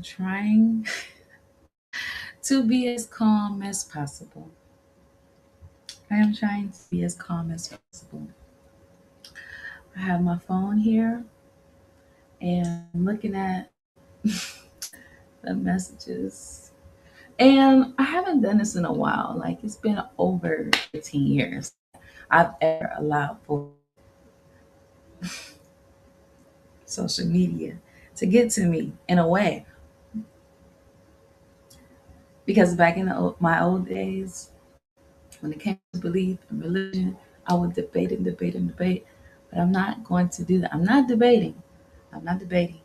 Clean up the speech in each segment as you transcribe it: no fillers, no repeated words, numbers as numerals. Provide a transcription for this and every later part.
trying to be as calm as possible. I am trying to be as calm as possible. I have my phone here and I'm looking at the messages. And I haven't done this in a while. Like it's been over 15 years I've ever allowed for social media to get to me in a way. Because back in my old days, when it came to belief and religion, I would debate and debate and debate. But I'm not going to do that. I'm not debating. I'm not debating.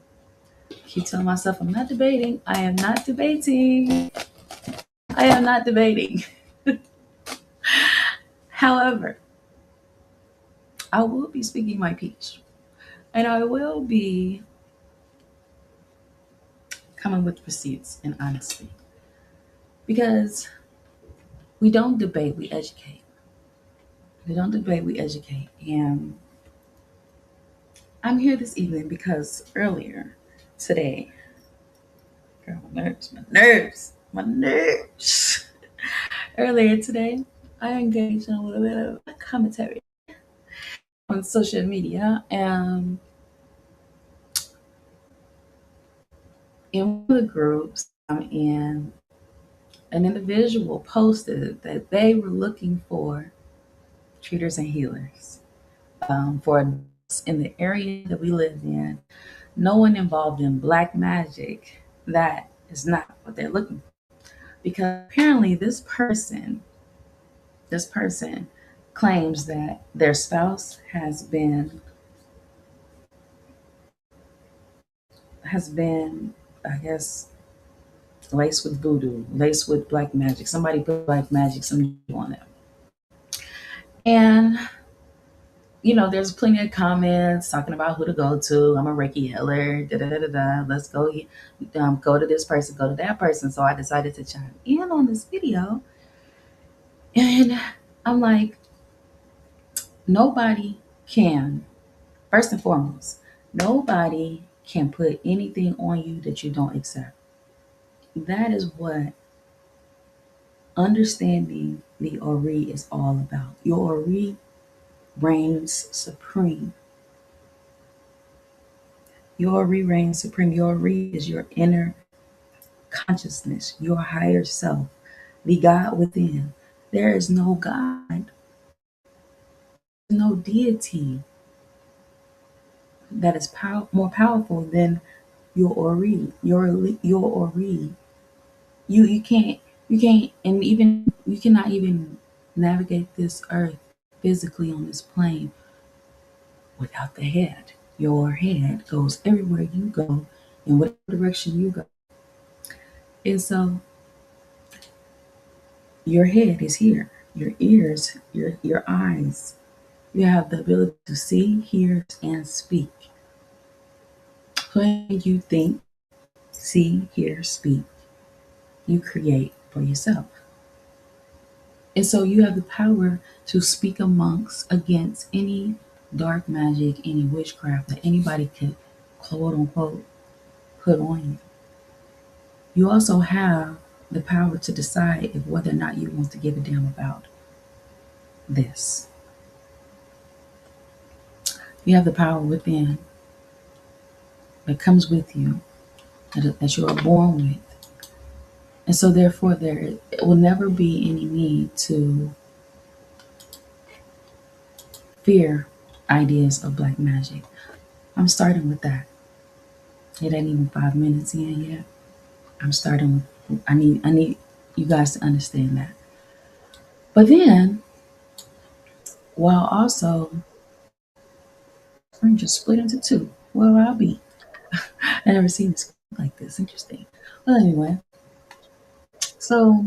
I keep telling myself I'm not debating. I am not debating. I am not debating. However, I will be speaking my piece. And I will be coming with receipts and honesty. Because we don't debate, we educate. We don't debate, we educate. And I'm here this evening because earlier today, girl, my nerves. Earlier today, I engaged in a little bit of commentary on social media, and in one of the groups I'm in, an individual posted that they were looking for treaters and healers for adults in the area that we live in. No one involved in black magic. That is not what they're looking for. Because apparently this person claims that their spouse has been, I guess, laced with voodoo, laced with black magic. Somebody put black magic some juju on it. And there's plenty of comments talking about who to go to. I'm a Reiki healer. Da da da da da. Let's go to this person, go to that person. So I decided to chime in on this video, and I'm like, nobody can. First and foremost, nobody can put anything on you that you don't accept. That is what understanding the Ori is all about. Your Ori reigns supreme. Your Ori reigns supreme. Your Ori is your inner consciousness, your higher self, the God within. There is no God, no deity that is more powerful than your Ori. Your Ori. You can't and even you cannot even navigate this earth physically on this plane without the head. Your head goes everywhere you go, in whatever direction you go. And so your head is here. Your ears, your eyes. You have the ability to see, hear, and speak. When you think, see, hear, speak, you create for yourself. And so you have the power to speak amongst against any dark magic, any witchcraft that anybody could quote unquote put on you. You also have the power to decide if whether or not you want to give a damn about this. You have the power within that comes with you, that you are born with. And so therefore there will never be any need to fear ideas of black magic. I'm starting with that. It ain't even 5 minutes in yet. I'm starting with I need you guys to understand that. But then while also I'm just split into two. Where I'll be. I never seen this like this. Interesting. Well anyway, so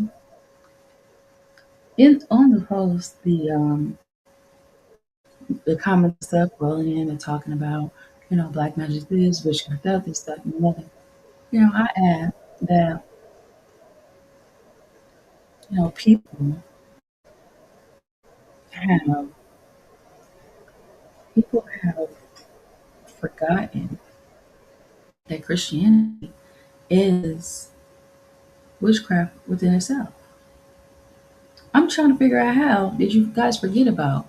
in on the post the comments stuff rolling in and talking about, black magic this, witchcraft that, this, that, and another. I add that, have people have forgotten that Christianity is witchcraft within itself. I'm trying to figure out how did you guys forget about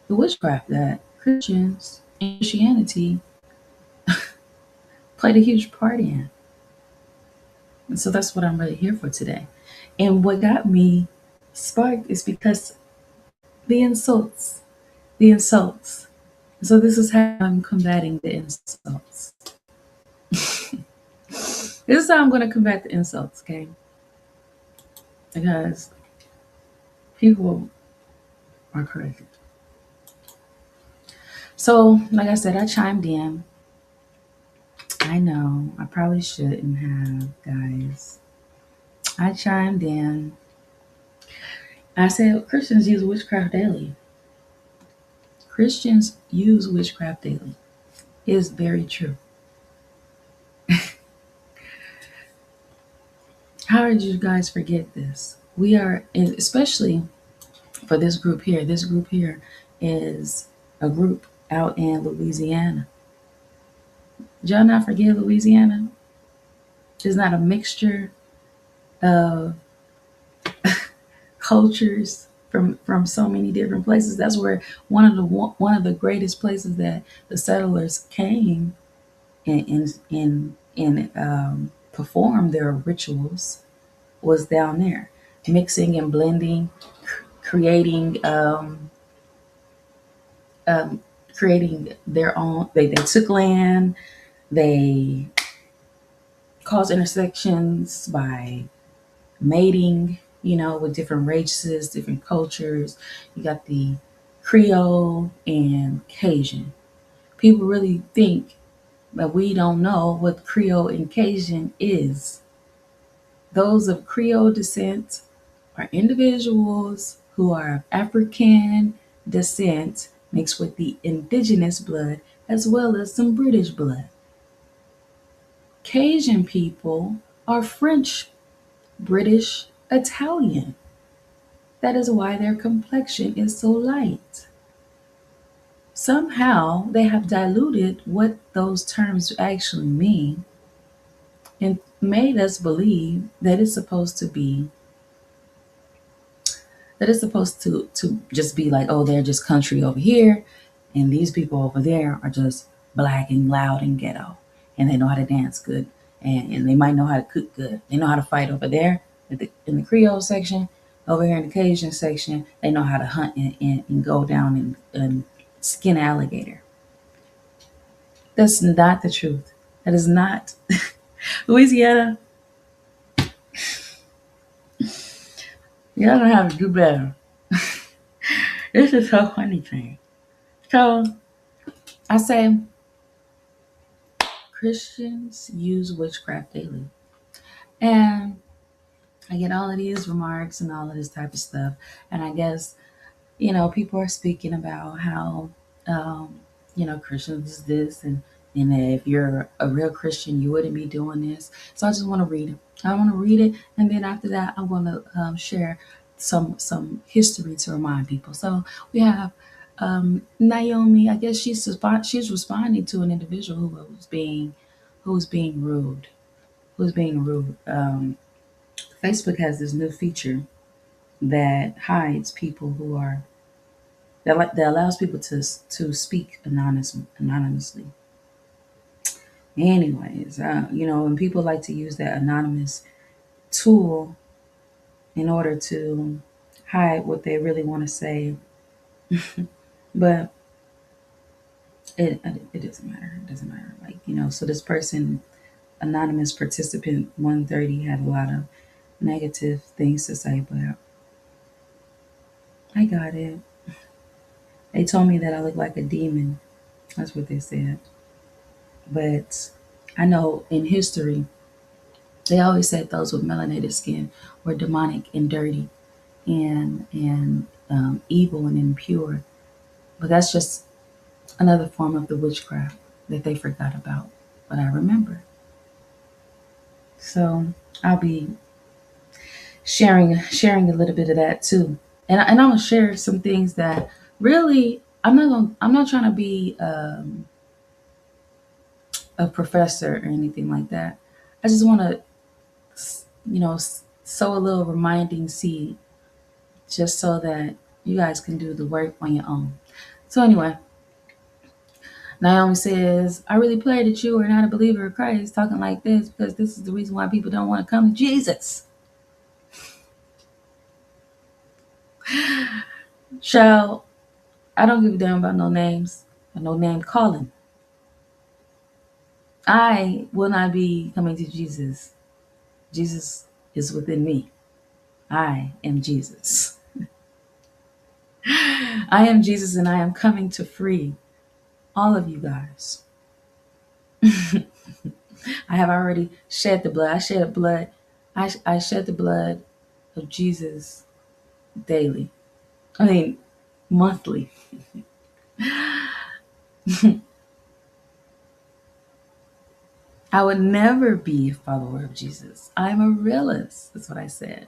the witchcraft that Christians and Christianity played a huge part in. And so that's what I'm really here for today. And what got me sparked is because the insults, the insults. So this is how I'm combating the insults. This is how I'm going to combat the insults, okay? Because people are crazy. So, like I said, I chimed in. I know I probably shouldn't have, guys. I chimed in. I said Christians use witchcraft daily. Christians use witchcraft daily. It is very true. How did you guys forget this? We are, especially for this group here. This group here is a group out in Louisiana. Did y'all not forget Louisiana? It's not a mixture of cultures from so many different places. That's where one of the greatest places that the settlers came and performed their rituals was down there, mixing and blending, creating um, creating their own. They took land. They caused intersections by mating, with different races, different cultures. You got the Creole and Cajun. People really think that we don't know what Creole and Cajun is. Those of Creole descent are individuals who are of African descent mixed with the indigenous blood as well as some British blood. Cajun people are French, British, Italian. That is why their complexion is so light. Somehow they have diluted what those terms actually mean and made us believe that it's supposed to just be like, oh, they're just country over here, and these people over there are just black and loud and ghetto, and they know how to dance good, and they might know how to cook good. They know how to fight over there in the Creole section. Over here in the Cajun section, they know how to hunt and go down and skin an alligator. That's not the truth. That is not Louisiana. Y'all don't have to do better. This is so funny to me. So I say Christians use witchcraft daily. And I get all of these remarks and all of this type of stuff. And I guess, people are speaking about how, Christians is this and that if you're a real Christian, you wouldn't be doing this. So I just want to read it. I want to read it. And then after that, I want to share some history to remind people. So we have Naomi. I guess she's responding to an individual who was being rude. Who's being rude. Facebook has this new feature that hides people who are that allows people to speak anonymously. Anyways, when people like to use that anonymous tool in order to hide what they really want to say, but it doesn't matter. It doesn't matter. Like, so this person, anonymous participant 130, had a lot of negative things to say, but I got it. They told me that I look like a demon. That's what they said. But I know in history, they always said those with melanated skin were demonic and dirty and evil and impure. But that's just another form of the witchcraft that they forgot about. But I remember. So I'll be sharing a little bit of that too. And I'm gonna share some things that really I'm not trying to be a professor or anything like that. I just want to, sow a little reminding seed just so that you guys can do the work on your own. So anyway, Naomi says, I really pray that you are not a believer of Christ talking like this because this is the reason why people don't want to come to Jesus. Child, I don't give a damn about no names or no name calling. I will not be coming to Jesus. Jesus is within me. I am Jesus. I am Jesus and I am coming to free all of you guys. I have already shed the blood. I shed blood. I shed the blood of Jesus daily. I mean, monthly. I would never be a follower of Jesus. I'm a realist. That's what I said.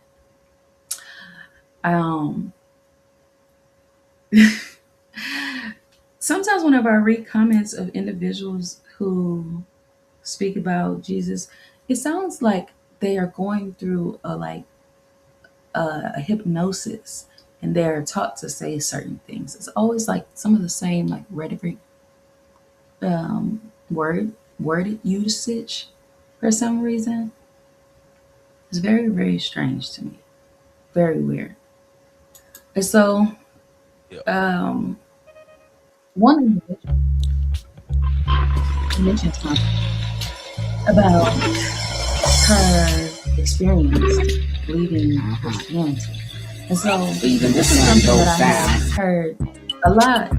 Sometimes whenever I read comments of individuals who speak about Jesus, it sounds like they are going through a hypnosis and they're taught to say certain things. It's always like some of the same like rhetoric, word usage for some reason. It's very, very strange to me. Very weird. And so, one individual mentioned something about her experience leaving Christianity. And so this is something that I have heard a lot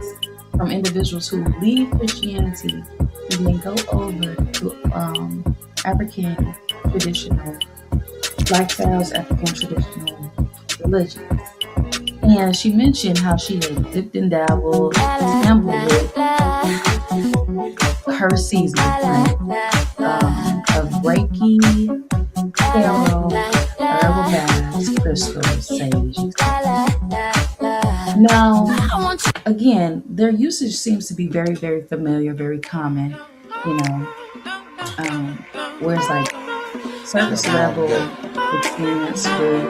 from individuals who leave Christianity and then go over to African traditional lifestyles, African traditional religion. And she mentioned how she had dipped and dabbled and gambled with her season of Reiki, tarot, herbal baths, crystals, sage. Now, again, their usage seems to be very, very familiar, very common, where it's like surface level experience with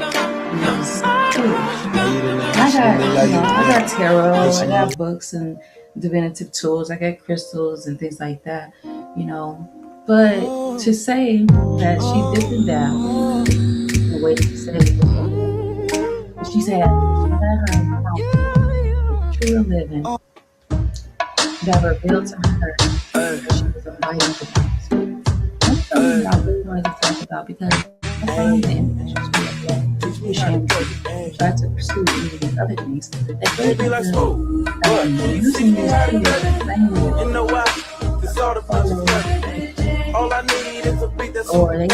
these tools. I got tarot, I got books and divinative tools, I got crystals and things like that, But to say that she dipped and dabbled, the way she said it, she's had her true living that revealed to her that she was inviting the experience. That's something I really wanted to talk about because I found the individuals who try to pursue even these other things that they using these all I need is a beat that's or they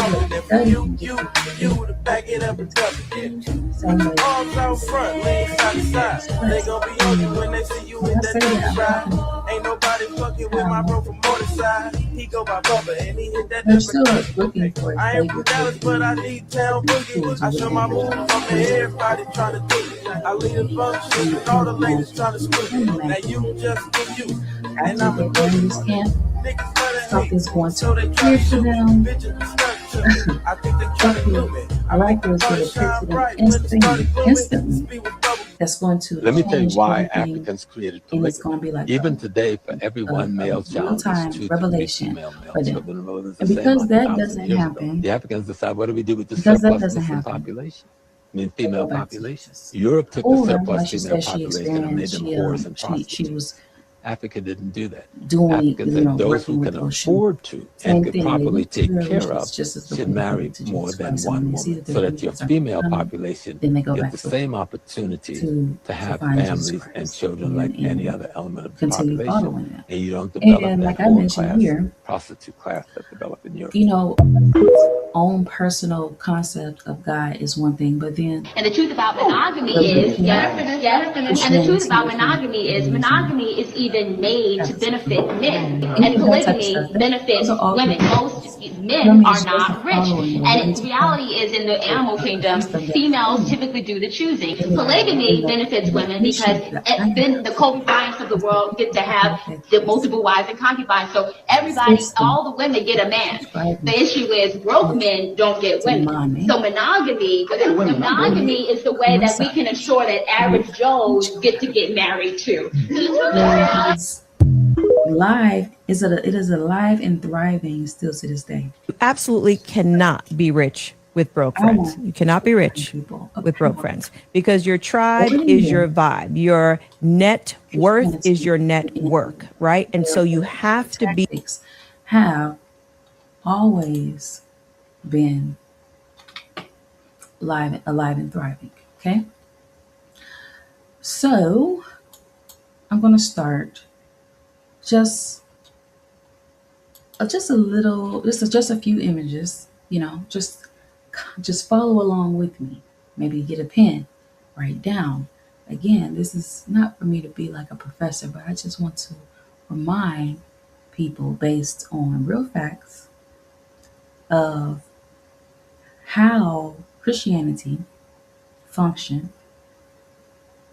you to back it up and tell it. Arms out front, legs side to side. They gon' be on you when they see you in that double shot. Ain't nobody fucking with my bro from Morningside. He go by Bubba and he hit that double. I ain't from Dallas, but I need town boogie. I show my moves on everybody trying to do it. I lead a function and all the ladies trying to screw it. Now you just do you. And I'm a camp. Something's going to appear to them. I like those that appear to them instantly. That's going to let me tell you why Africans created polygamy. It's going to be like even today, for every one male child, there's 2 to 3 female children. And because that doesn't happen, the Africans decide, what do we do with the surplus Muslim population? I mean, female population. Europe took the surplus female population and made them whores and prostitutes. Africa didn't do that. Africa said those who can afford to and can properly take care of should marry more than one woman, so that your female population gets the same opportunity to have families and children like any other element of the population, and you don't develop that whore class, prostitute class that developed in Europe. Own personal concept of God is one thing, but then and the truth about monogamy is and the truth about monogamy is even made to benefit men, and polygamy benefits women. Most men are not rich, and reality is in the animal kingdom, females typically do the choosing. Polygamy benefits women because then the concubines of the world get to have the multiple wives and concubines. So everybody, all the women get a man. The issue is broke men don't get women. So monogamy is the way that we can ensure that average Joes get to get married too. It is alive and thriving still to this day. Absolutely cannot be rich with broke friends. You cannot be rich with broke friends because your tribe is your vibe. Your net worth is your network, right? And so you have to be. Have always been alive and thriving. Okay. So I'm going to start just a few images, just follow along with me. Maybe get a pen, write down. Again, this is not for me to be like a professor, but I just want to remind people based on real facts of how Christianity functioned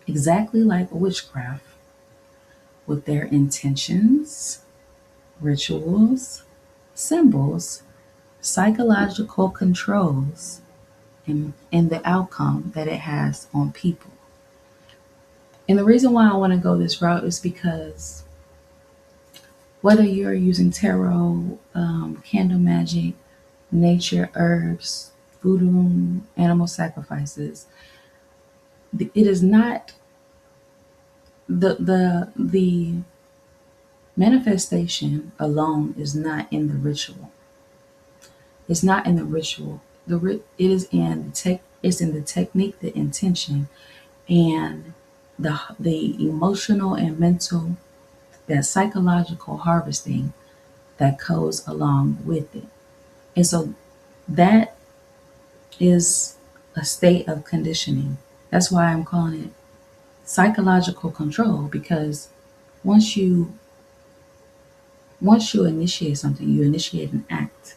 exactly like witchcraft, with their intentions, rituals, symbols, psychological controls, and the outcome that it has on people. And the reason why I want to go this route is because whether you're using tarot, candle magic, nature, herbs, voodoo, animal sacrifices, it is not the manifestation alone is not in the ritual. It's not in the ritual. It is in the technique, the intention, and the emotional and mental, that psychological harvesting that goes along with it. And so that is a state of conditioning. That's why I'm calling it psychological control, because once you initiate something, you initiate an act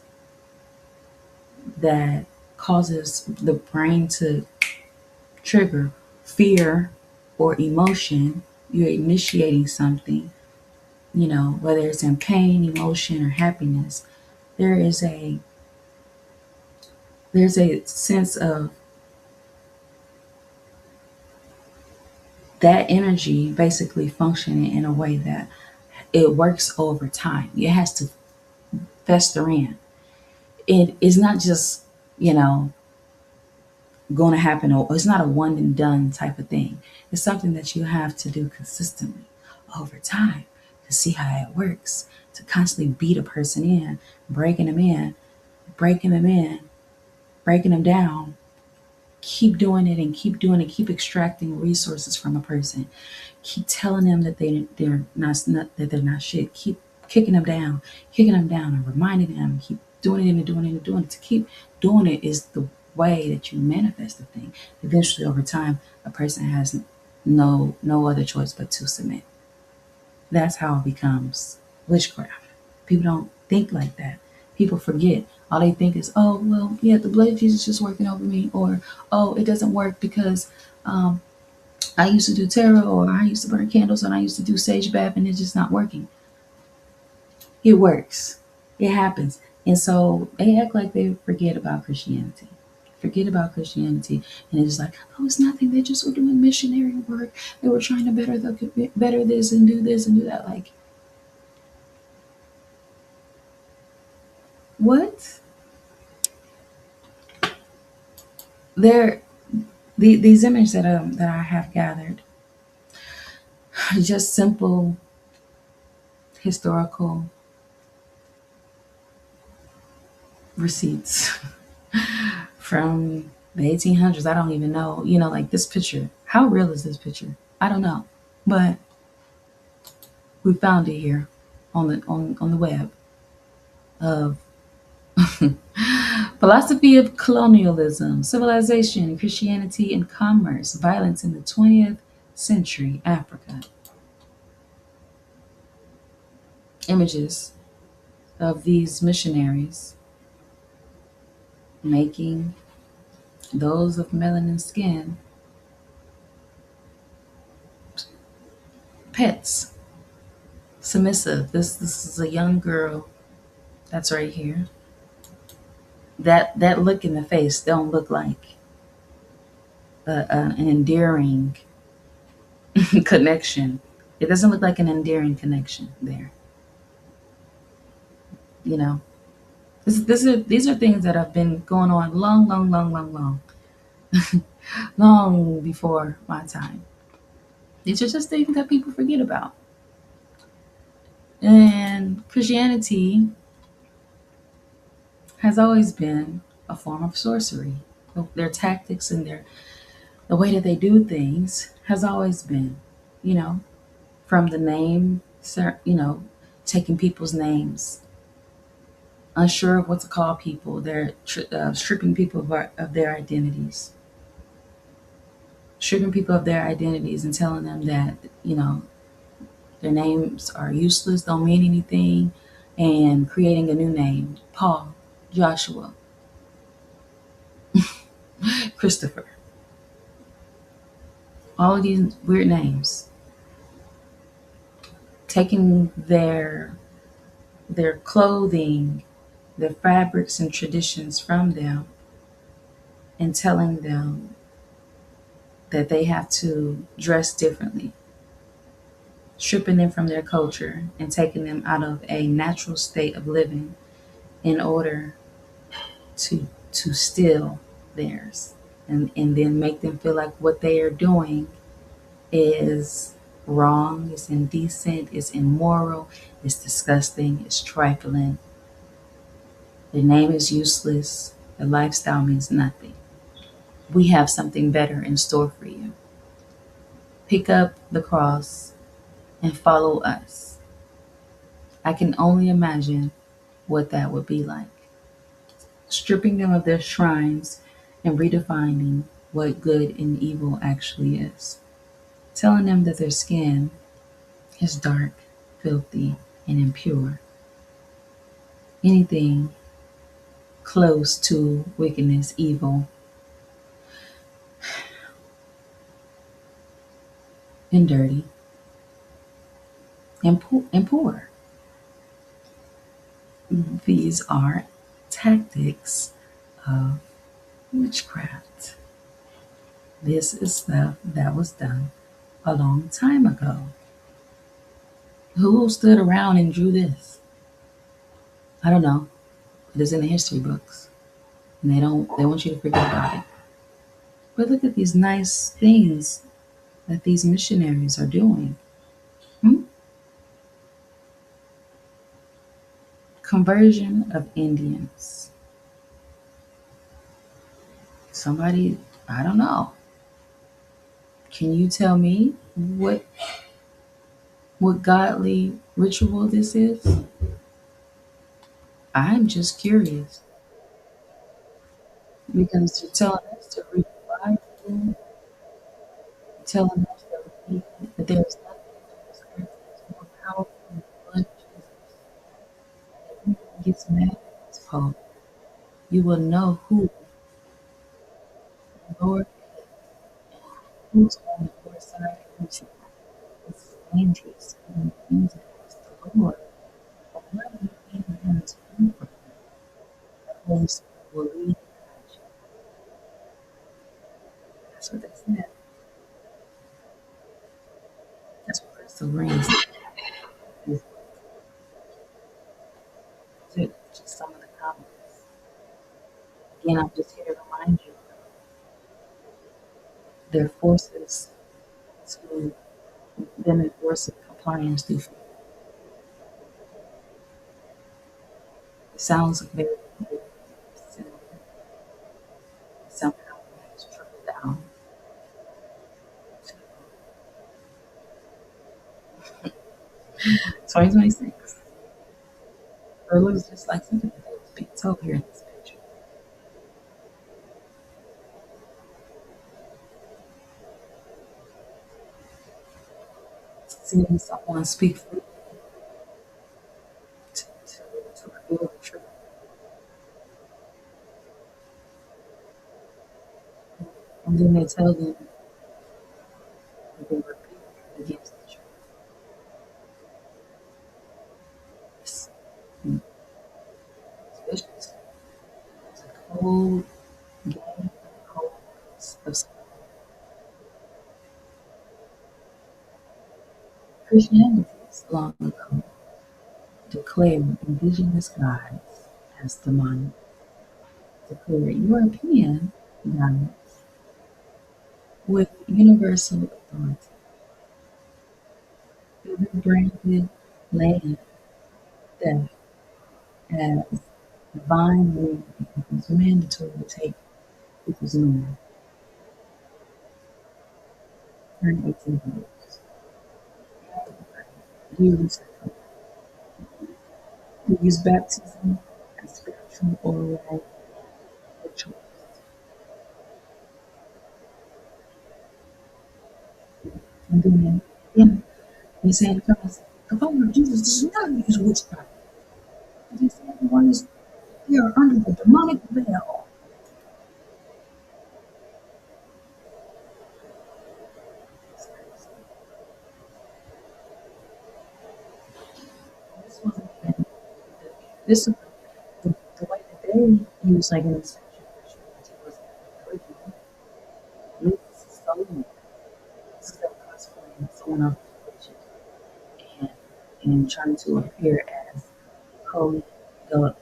that causes the brain to trigger fear or emotion. You're initiating something, whether it's in pain, emotion, or happiness. There's a sense of that energy basically functioning in a way that it works over time. It has to fester in. It is not just, going to happen, or it's not a one and done type of thing. It's something that you have to do consistently over time to see how it works, to constantly beat a person in, breaking them down. Keep doing it and keep doing it. Keep extracting resources from a person. Keep telling them that they're not shit. Keep kicking them down, and reminding them. Keep doing it and doing it and doing it. To keep doing it is the way that you manifest the thing. Eventually, over time, a person has no other choice but to submit. That's how it becomes witchcraft. People don't think like that. People forget. All they think is, oh, well, yeah, the blood of Jesus is working over me, or, oh, it doesn't work because I used to do tarot, or I used to burn candles, and I used to do sage bath, and it's just not working. It works. It happens. And so they act like they forget about Christianity. And it's just like, oh, it's nothing. They just were doing missionary work. They were trying to better this and do that. Like, what? These images that I have gathered are just simple historical receipts from the 1800s. I don't even know, like this picture. How real is this picture? I don't know, but we found it here on the web of philosophy of colonialism, civilization, Christianity, and commerce, violence in the 20th century Africa. Images of these missionaries making those of melanin skin pets, submissive. This is a young girl that's right here. That look in the face don't look like an endearing connection. It doesn't look like an endearing connection there. You know, these are things that have been going on long long before my time. These are just things that people forget about. And Christianity has always been a form of sorcery. Their tactics and the way that they do things has always been, you know, from the name, taking people's names, unsure of what to call people, they're stripping people of their identities, and telling them that, their names are useless, don't mean anything, and creating a new name: Paul, Joshua, Christopher. All of these weird names. Taking their clothing, their fabrics and traditions from them, and telling them that they have to dress differently, stripping them from their culture and taking them out of a natural state of living in order to steal theirs, and then make them feel like what they are doing is wrong, it's indecent, it's immoral, it's disgusting, it's trifling. Their name is useless, their lifestyle means nothing. We have something better in store for you. Pick up the cross and follow us. I can only imagine what that would be like. Stripping them of their shrines and redefining what good and evil actually is. Telling them that their skin is dark, filthy, and impure. Anything close to wickedness, evil, and dirty, and poor. These are tactics of witchcraft. This is stuff that was done a long time ago. Who stood around and drew this? I don't know. It is in the history books. And they want you to forget about it. But look at these nice things that these missionaries are doing. Conversion of Indians. Somebody, I don't know. Can you tell me what godly ritual this is? I'm just curious. Because you're telling us to read the Bible, telling us that there's nothing on this earth that's more powerful than the blood of Jesus. If anyone gets mad at this poem, you will know who the Lord is, who's on the Lord's side, who's not. It's dangerous. And it means that it's the Lord. But where do you need him to come from? The Holy Spirit will lead you. That's what they said. That's what Crystal Reigns is. Just some of the comments. Again, I'm just here to remind you their forces to them enforcing compliance through fear. It sounds very, very similar. Somehow it has trickled down to 2026. Or it looks just like something that was being told here in this picture. Seeing someone speak freely to reveal the truth. And then they tell them that they were against the truth. And it's vicious. It's a cold game of Christianity long ago declared indigenous gods as demonic, declared European gods with universal authority. It branded land death as divine rule and it was mandatory to take people's land during 1800s. We use baptism as spiritual or rituals. And then, they say the followers of Jesus does not use witchcraft. They say everyone is here under the demonic veil. This wasn't even, this is the way that they use like an exception for Christianity was original. This is so new. This is them cosplaying someone else's religion and trying to appear as holy, godly,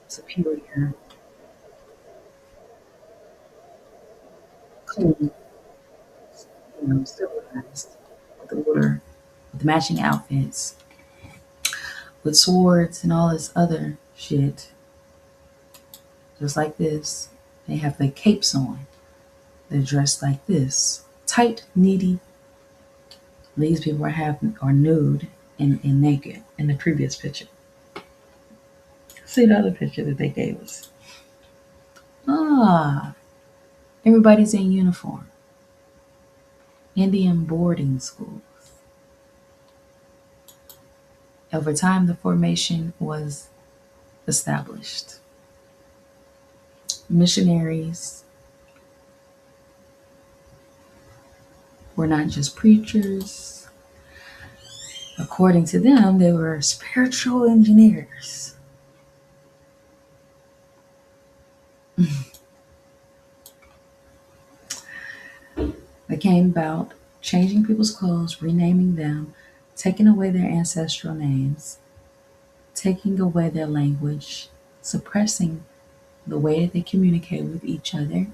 superior, clean, civilized, with matching outfits, with swords and all this other shit. Just like this, they have their capes on. They're dressed like this, tight, needy. These people are nude and naked in the previous picture. See the other picture that they gave us. Everybody's in uniform. Indian boarding schools. Over time, the formation was established. Missionaries were not just preachers. According to them, they were spiritual engineers. They came about changing people's clothes, renaming them, taking away their ancestral names, taking away their language, suppressing the way that they communicate with each other,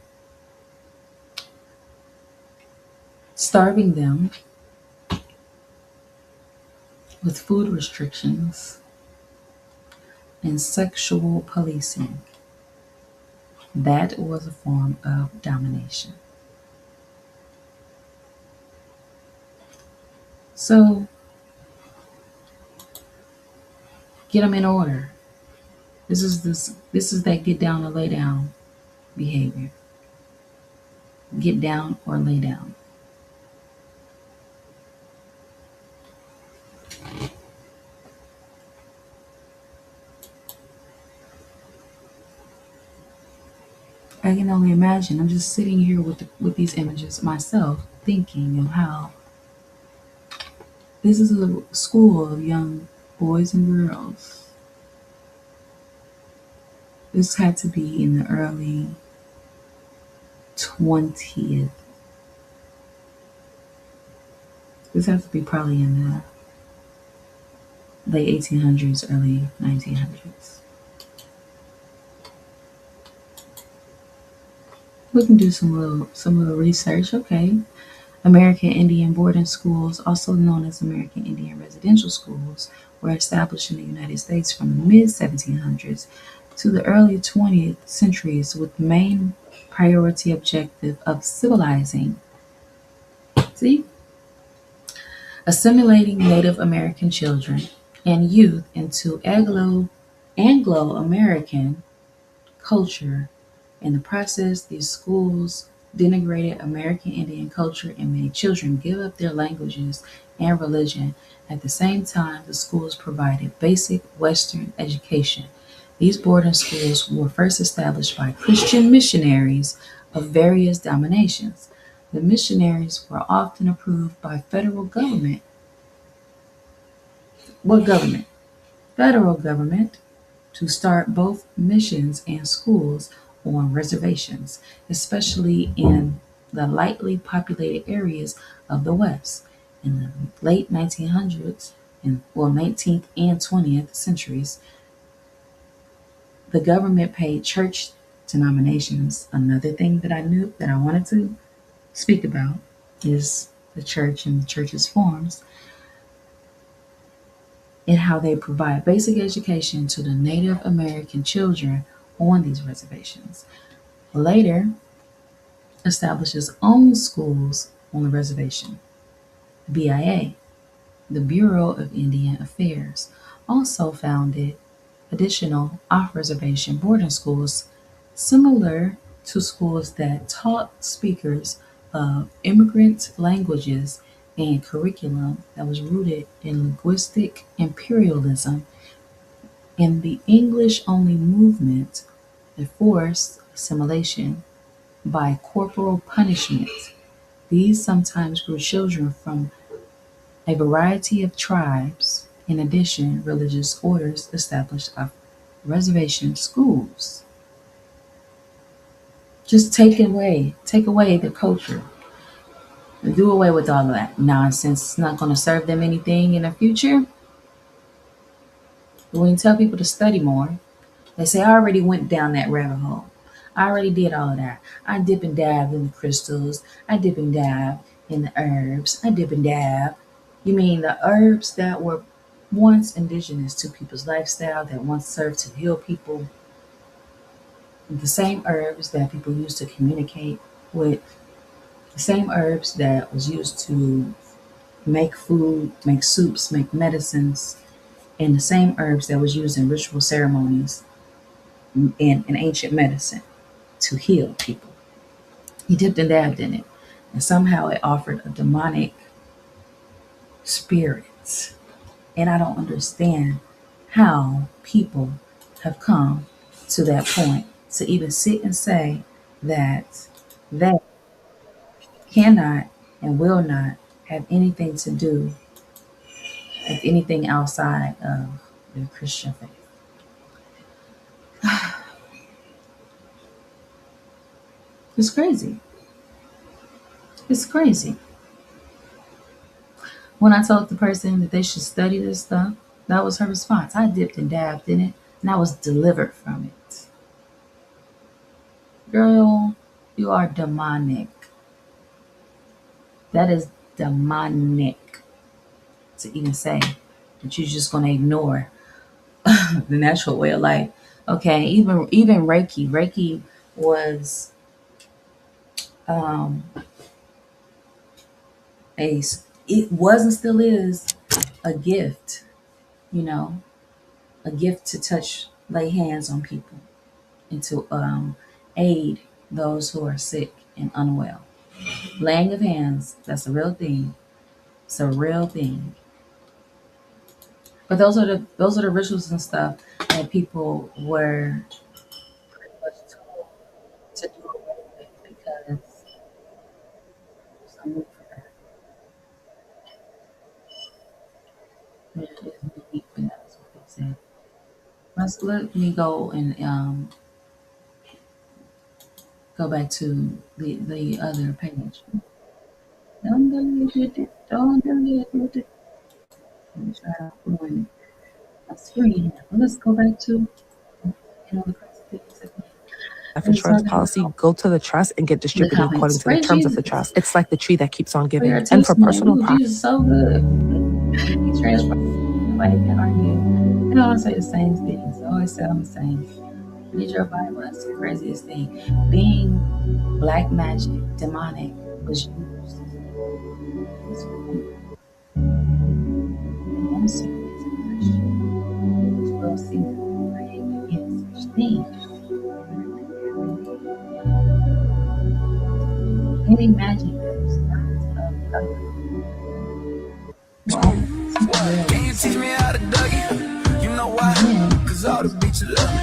starving them with food restrictions, and sexual policing. That was a form of domination. So, get them in order. This is that get down or lay down behavior. Get down or lay down. I can only imagine. I'm just sitting here with these images myself, thinking of how this is a school of young boys and girls. This had to be in the early 20th. This has to be probably in the late 1800s, early 1900s. We can do some little research. Okay. American Indian boarding schools, also known as American Indian residential schools, were established in the United States from the mid-1700s to the early 20th centuries with the main priority objective of civilizing, assimilating Native American children and youth into Anglo-American culture. In the process, these schools denigrated American Indian culture and made children give up their languages and religion. At the same time, the schools provided basic Western education. These boarding schools were first established by Christian missionaries of various denominations. The missionaries were often approved by federal government. What government? federal government to start both missions and schools on reservations, especially in the lightly populated areas of the West. In the late 1900s, 19th and 20th centuries, the government paid church denominations. Another thing that I wanted to speak about is the church and the church's forms and how they provide basic education to the Native American children on these reservations. Later, established its own schools on the reservation. BIA, the Bureau of Indian Affairs, also founded additional off-reservation boarding schools similar to schools that taught speakers of immigrant languages and curriculum that was rooted in linguistic imperialism and the English-only movement, a forced assimilation by corporal punishment. These sometimes grew children from a variety of tribes. In addition, religious orders established reservation schools. Just take away the culture. And do away with all of that nonsense. It's not going to serve them anything in the future. But when you tell people to study more, they say, I already went down that rabbit hole. I already did all of that. I dip and dab in the crystals. I dip and dab in the herbs. I dip and dab. You mean the herbs that were once indigenous to people's lifestyle, that once served to heal people? The same herbs that people used to communicate with, the same herbs that was used to make food, make soups, make medicines, and the same herbs that was used in ritual ceremonies in ancient medicine to heal people. He dipped and dabbed in it, and somehow it offered a demonic spirit. And I don't understand how people have come to that point to even sit and say that they cannot and will not have anything to do with anything outside of the Christian faith. It's crazy. It's crazy. When I told the person that they should study this stuff, that was her response. I dipped and dabbed in it, and I was delivered from it. Girl, you are demonic. That is demonic to even say that you're just going to ignore the natural way of life. Okay, even Reiki. Reiki was it was and still is a gift, a gift to lay hands on people and to aid those who are sick and unwell. Laying of hands, that's a real thing. It's a real thing. But those are the rituals and stuff that people were pretty much told to do away with because there's no need for that. There's no need for that, is what they said. Let me go and go back to the other page. Don't delete it. Don't delete it. Let me try to ruin a screen. Let's go back to the Insurance policy, go to the trust and get distributed according to the terms of the trust. It's like the tree that keeps on giving. And for personal profit. Jesus is so good. He transferred. Nobody can argue. They don't say the same things. They always say I'm the same. Read your Bible. That's the craziest thing. Being black magic, demonic, was used. We'll see them praying against such things. Any magic that is not of God. Can you teach me how to Dougie? You know why? Cause all the beats you love me.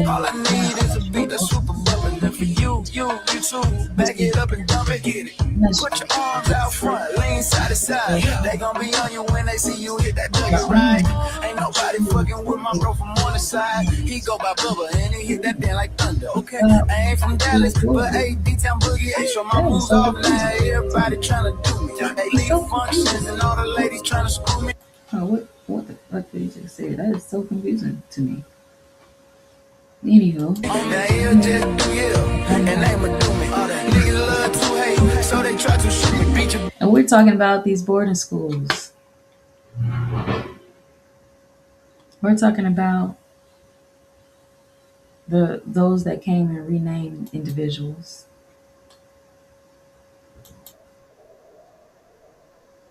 All I need is a beat that's super bubbling for you. You too. Back it up and dump it. Get it. Put your arms out front, lean side to side. They gon' be on you when they see you hit that double right. Ain't nobody fucking with my bro from on the side. He go by Bubba and he hit that thing like thunder. Okay, I ain't from Dallas, but hey, D-Town Boogie, hey, show my moves off now. Everybody tryna do me. They leave functions and all the ladies tryna screw me. Oh, what the fuck did he just say? That is so confusing to me. Anywho. Now he'll just do you, and they would do me. Niggas love to hate, so they try to shoot me. Beat you. And we're talking about these boarding schools. We're talking about those that came and renamed individuals.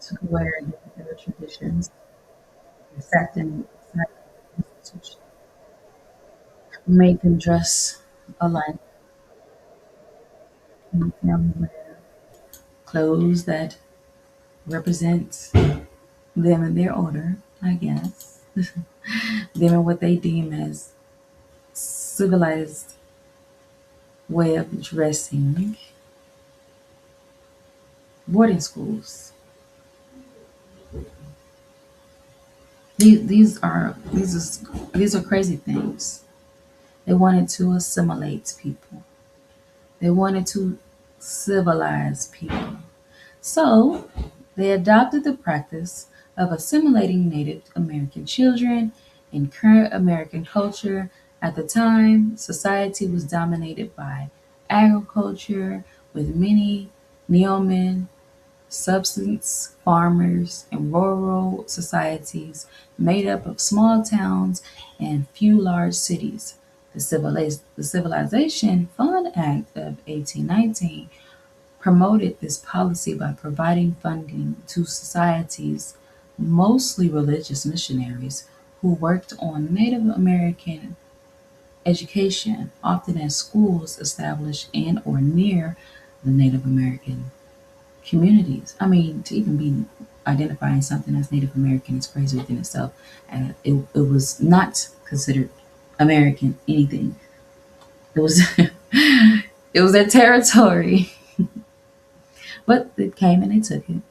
Took away their traditions. Sat in the institution. Made them dress alike. Made them wear clothes that represent them in their order, I guess. Them in what they deem as civilized way of dressing. Boarding schools. These are crazy things. They wanted to assimilate people. They wanted to civilize people. So they adopted the practice of assimilating Native American children in current American culture. At the time, society was dominated by agriculture, with many Neolman subsistence farmers and rural societies made up of small towns and few large cities. The Civilization Fund Act of 1819 promoted this policy by providing funding to societies, mostly religious missionaries, who worked on Native American education, often at schools established in or near the Native American communities. I mean, to even be identifying something as Native American is crazy within itself. And it was not considered American anything. It was it was their territory. But they came and they took it.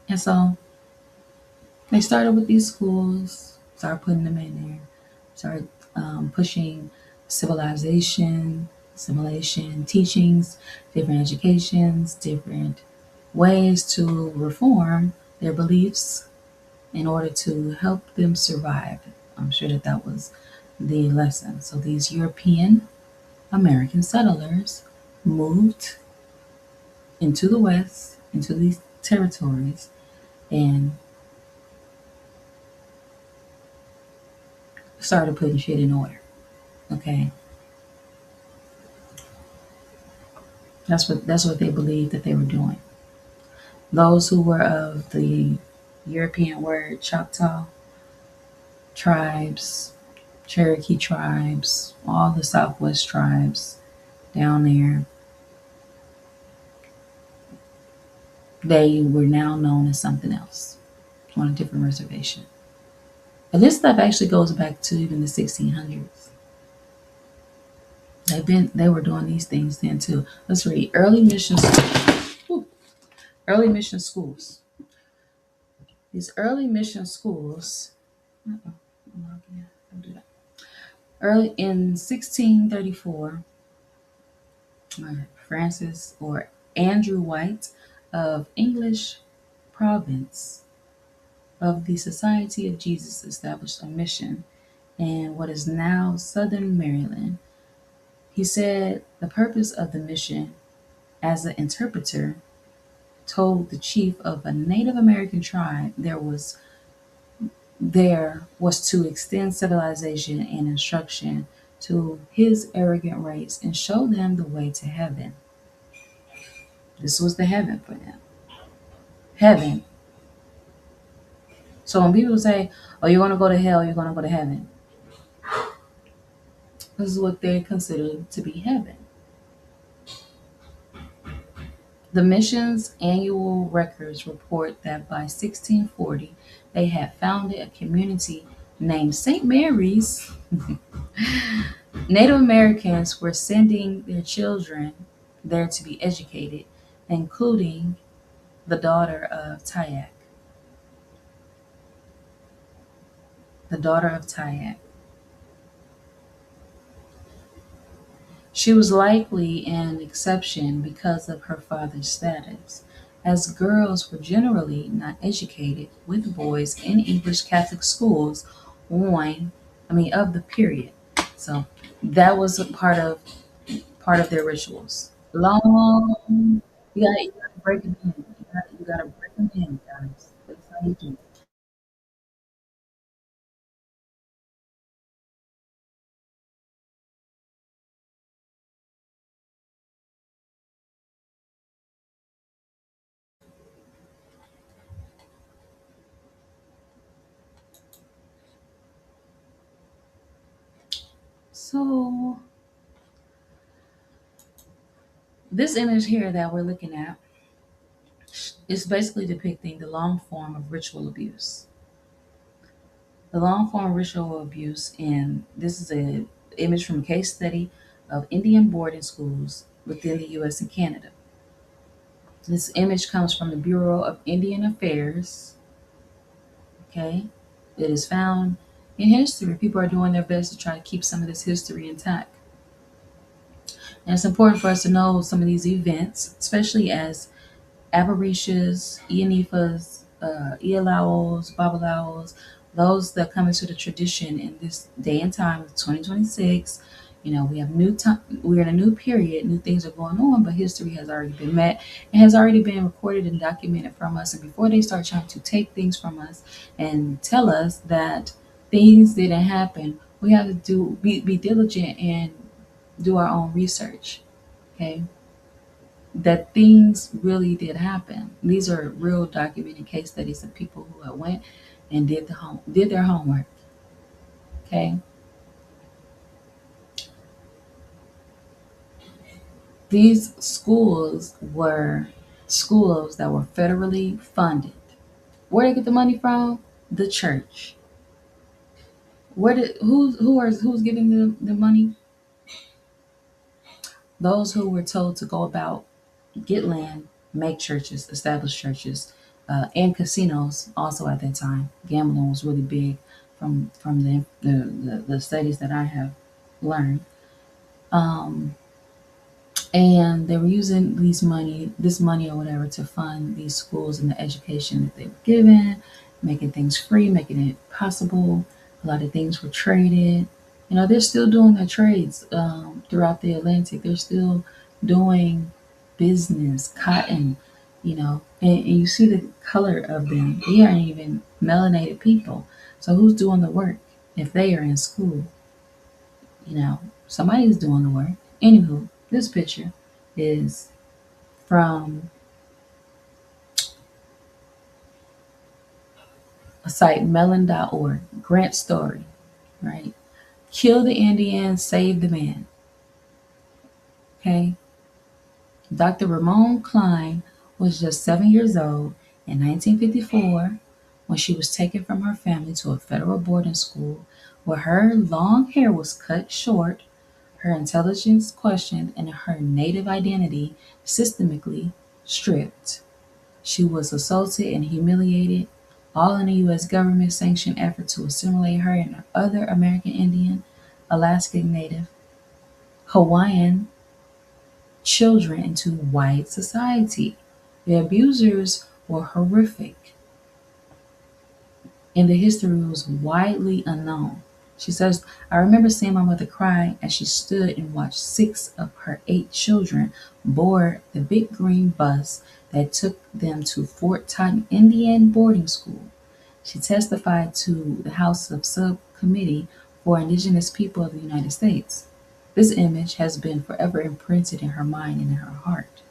And so they started with these schools, started putting them in there, started pushing civilization, assimilation, teachings, different educations, different ways to reform their beliefs in order to help them survive. I'm sure that was the lesson. So these European American settlers moved into the West, into these territories, and started putting shit in order. Okay. That's what they believed that they were doing. Those who were of the European word Choctaw tribes, Cherokee tribes, all the Southwest tribes down there, they were now known as something else on a different reservation. And this stuff actually goes back to even the 1600s. They were doing these things then too. Let's read early mission schools. Early mission schools. These early mission schools. Don't do that. Early in 1634, Francis or Andrew White of English province of the Society of Jesus established a mission in what is now southern Maryland. He said the purpose of the mission, as an interpreter, told the chief of a Native American tribe there was to extend civilization and instruction to his arrogant race and show them the way to heaven. This was the heaven for them. Heaven. So when people say, oh, you're going to go to hell, you're going to go to heaven, this is what they consider to be heaven. The mission's annual records report that by 1640, they had founded a community named St. Mary's Native Americans were sending their children there to be educated, including the daughter of Tyak. The daughter of Tyak. She was likely an exception because of her father's status, as girls were generally not educated with boys in English Catholic schools of the period. So that was a part of their rituals. Long, you gotta break them in. You gotta break them in, guys. That's how you do it. So this image here that we're looking at is basically depicting the long form of ritual abuse. The long form ritual abuse, and this is a image from a case study of Indian boarding schools within the U.S. and Canada. This image comes from the Bureau of Indian Affairs. Okay, it is found in history. People are doing their best to try to keep some of this history intact, and it's important for us to know some of these events, especially as Aberishas, Ianifas, Ialawos, Babalawos, those that come into the tradition in this day and time of 2026. We have new time. We're in a new period. New things are going on, but history has already been met and has already been recorded and documented from us. And before they start trying to take things from us and tell us that things didn't happen, we have to be diligent and do our own research. Okay, that things really did happen. These are real documented case studies of people who have went and did their homework. Okay, these schools were schools that were federally funded. Where did they get the money from? The church. Who's giving the money? Those who were told to go about, get land, make churches, establish churches, and casinos. Also at that time, gambling was really big from the studies that I have learned. Um, and they were using this money or whatever, to fund these schools and the education that they were given, making things free, making it possible. A lot of things were traded. They're still doing their trades throughout the Atlantic. They're still doing business, cotton, and you see the color of them. They aren't even melanated people. So who's doing the work if they are in school? Somebody's doing the work. Anywho, this picture is from a site, melon.org, Grant Story, right? Kill the Indian, save the man. Okay? Dr. Ramon Klein was just 7 years old in 1954 when she was taken from her family to a federal boarding school where her long hair was cut short, her intelligence questioned, and her native identity systemically stripped. She was assaulted and humiliated, all in a U.S. government sanctioned effort to assimilate her and other American Indian, Alaskan Native, Hawaiian children into white society. The abusers were horrific, and the history was widely unknown. She says, I remember seeing my mother cry as she stood and watched 6 of her 8 children board the big green bus that took them to Fort Totten Indian Boarding School. She testified to the House of Subcommittee for Indigenous People of the United States. This image has been forever imprinted in her mind and in her heart.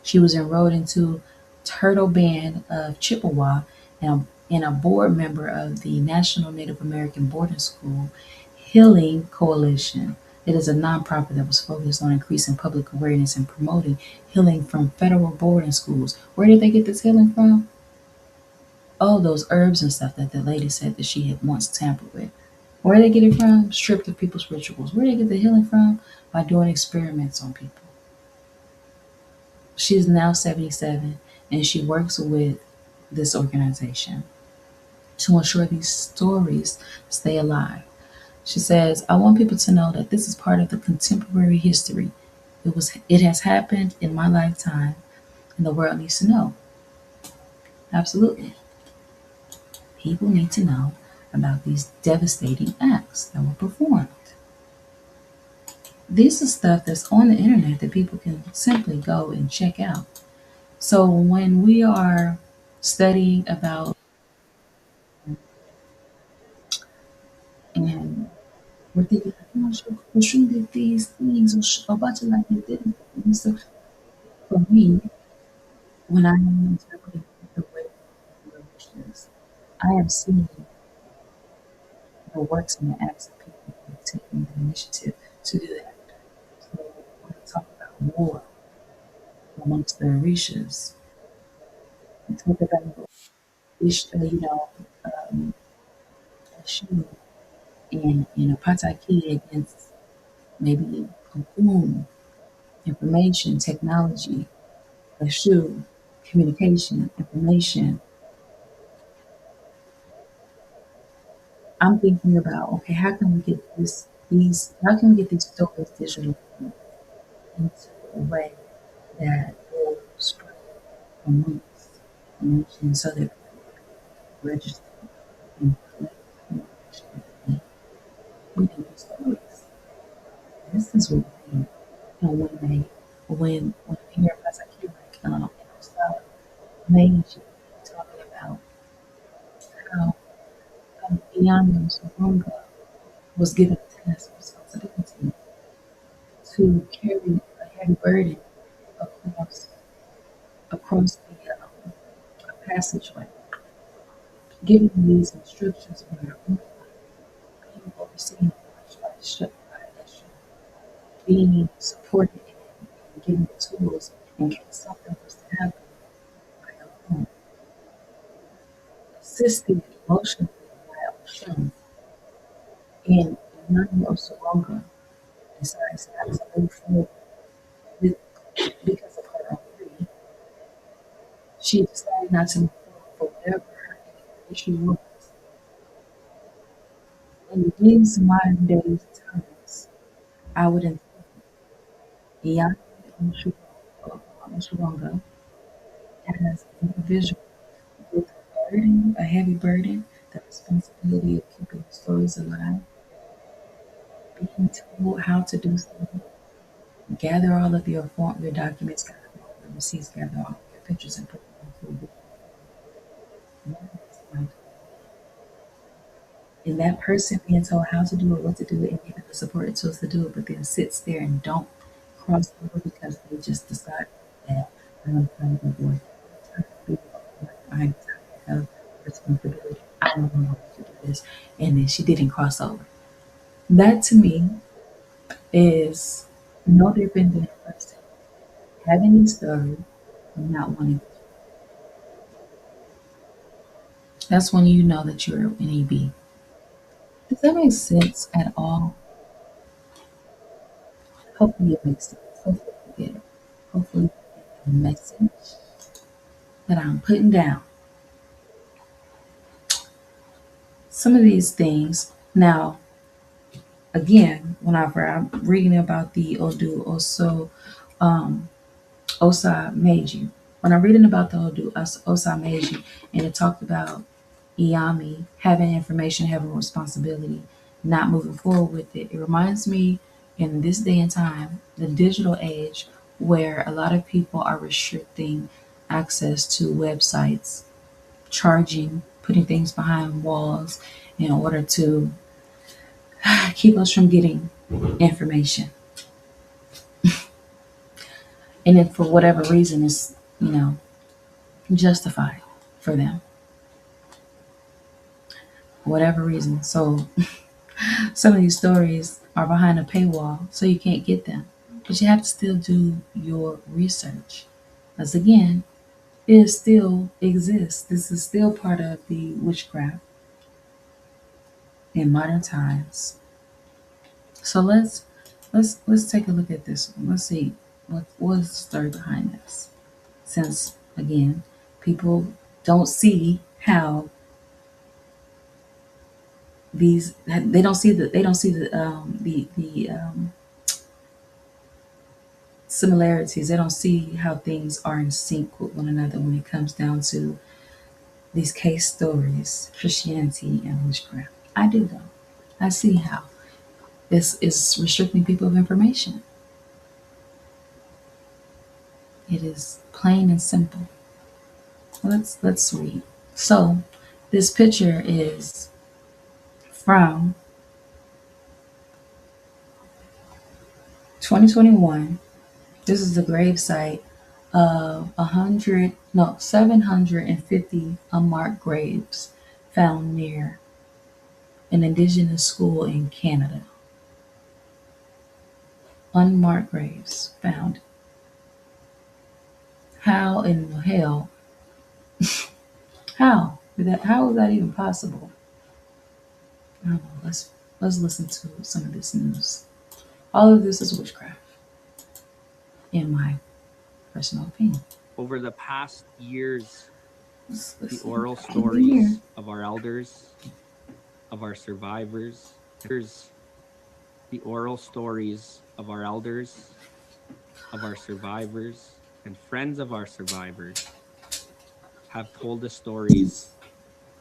She was enrolled into Turtle Band of Chippewa and a board member of the National Native American Boarding School Healing Coalition. It is a nonprofit that was focused on increasing public awareness and promoting healing from federal boarding schools. Where did they get this healing from? Oh, those herbs and stuff that the lady said that she had once tampered with. Where they get it from? Stripped of people's rituals. Where they get the healing from? By doing experiments on people. She's now 77 and she works with this organization to ensure these stories stay alive. She says, I want people to know that this is part of the contemporary history. It has happened in my lifetime and the world needs to know. Absolutely. People need to know about these devastating acts that were performed. This is stuff that's on the internet that people can simply go and check out. So when we are studying about and we're thinking, oh, she did these things, or a bunch of like they didn't. And so for me, when I am interpreting the way the religions, I am seeing the works and the acts of people who have taken the initiative to do that. So when we talk about war amongst the Orishas, we talk about Eshu and a Pataki against maybe Okun, information, technology, Eshu, communication, information. I'm thinking about, okay, how can we get how can we get these stories digital into a way that will spread amongst the nation so that people register and collect information. We need these stories. This is what we need. And when we hear Pasaki like in our style, Meiji talking about how Iyami Sarunga was given a task responsibility to carry a heavy burden across the passageway, giving these instructions on their own, being overseen by Eshu, being supported and given the tools in case something was to happen by your own, assisted emotionally by Oshun, and Nani Osawanga decides not to move forward with, because of her own grief. She decided not to move forward for whatever her issue was. In these modern days times, I would inform Iyani Oshawanga as an individual with a heavy burden, the responsibility of keeping the stories alive, being told how to do something, gather all of your documents, gather all of your receipts, gather all of your pictures and put them into a book. And that person being told how to do it, what to do it, and given the support and tools to do it, but then sits there and don't cross over because they just decide that I'm tired of work. I'm tired of responsibility. I don't know how to do this. And then she didn't cross over. That to me is no different than a person having a story and not wanting to. That's when you know that you're an EB. Does that make sense at all? Hopefully it makes sense. Hopefully you get it. Hopefully you get the message that I'm putting down. Some of these things, now, again, whenever I'm reading about the Osa Meiji, when I'm reading about the Osa Meiji, and it talked about Iyami having information, having responsibility, not moving forward with it, it reminds me in this day and time, the digital age, where a lot of people are restricting access to websites, charging, putting things behind walls in order to keep us from getting information. And then for whatever reason it's, justified for them. Whatever reason. So some of these stories are behind a paywall, so you can't get them. But you have to still do your research. Because again, it still exists. This is still part of the witchcraft. in modern times. So let's take a look at this one. Let's see what's the story behind this. Since again, people don't see how they don't see the similarities. They don't see how things are in sync with one another when it comes down to these case stories, Christianity and witchcraft. I do though. I see how this is restricting people of information. It is plain and simple. Let's read. So this picture is from 2021. This is the grave site of 750 unmarked graves found near an indigenous school in Canada. Unmarked graves found. How in the hell? How is that even possible? I don't know. Let's listen to some of this news. All of this is witchcraft, in my personal opinion. Over the past years, Let's the oral here. stories of our elders, of our survivors, the oral stories of our elders, of our survivors, and friends of our survivors have told the stories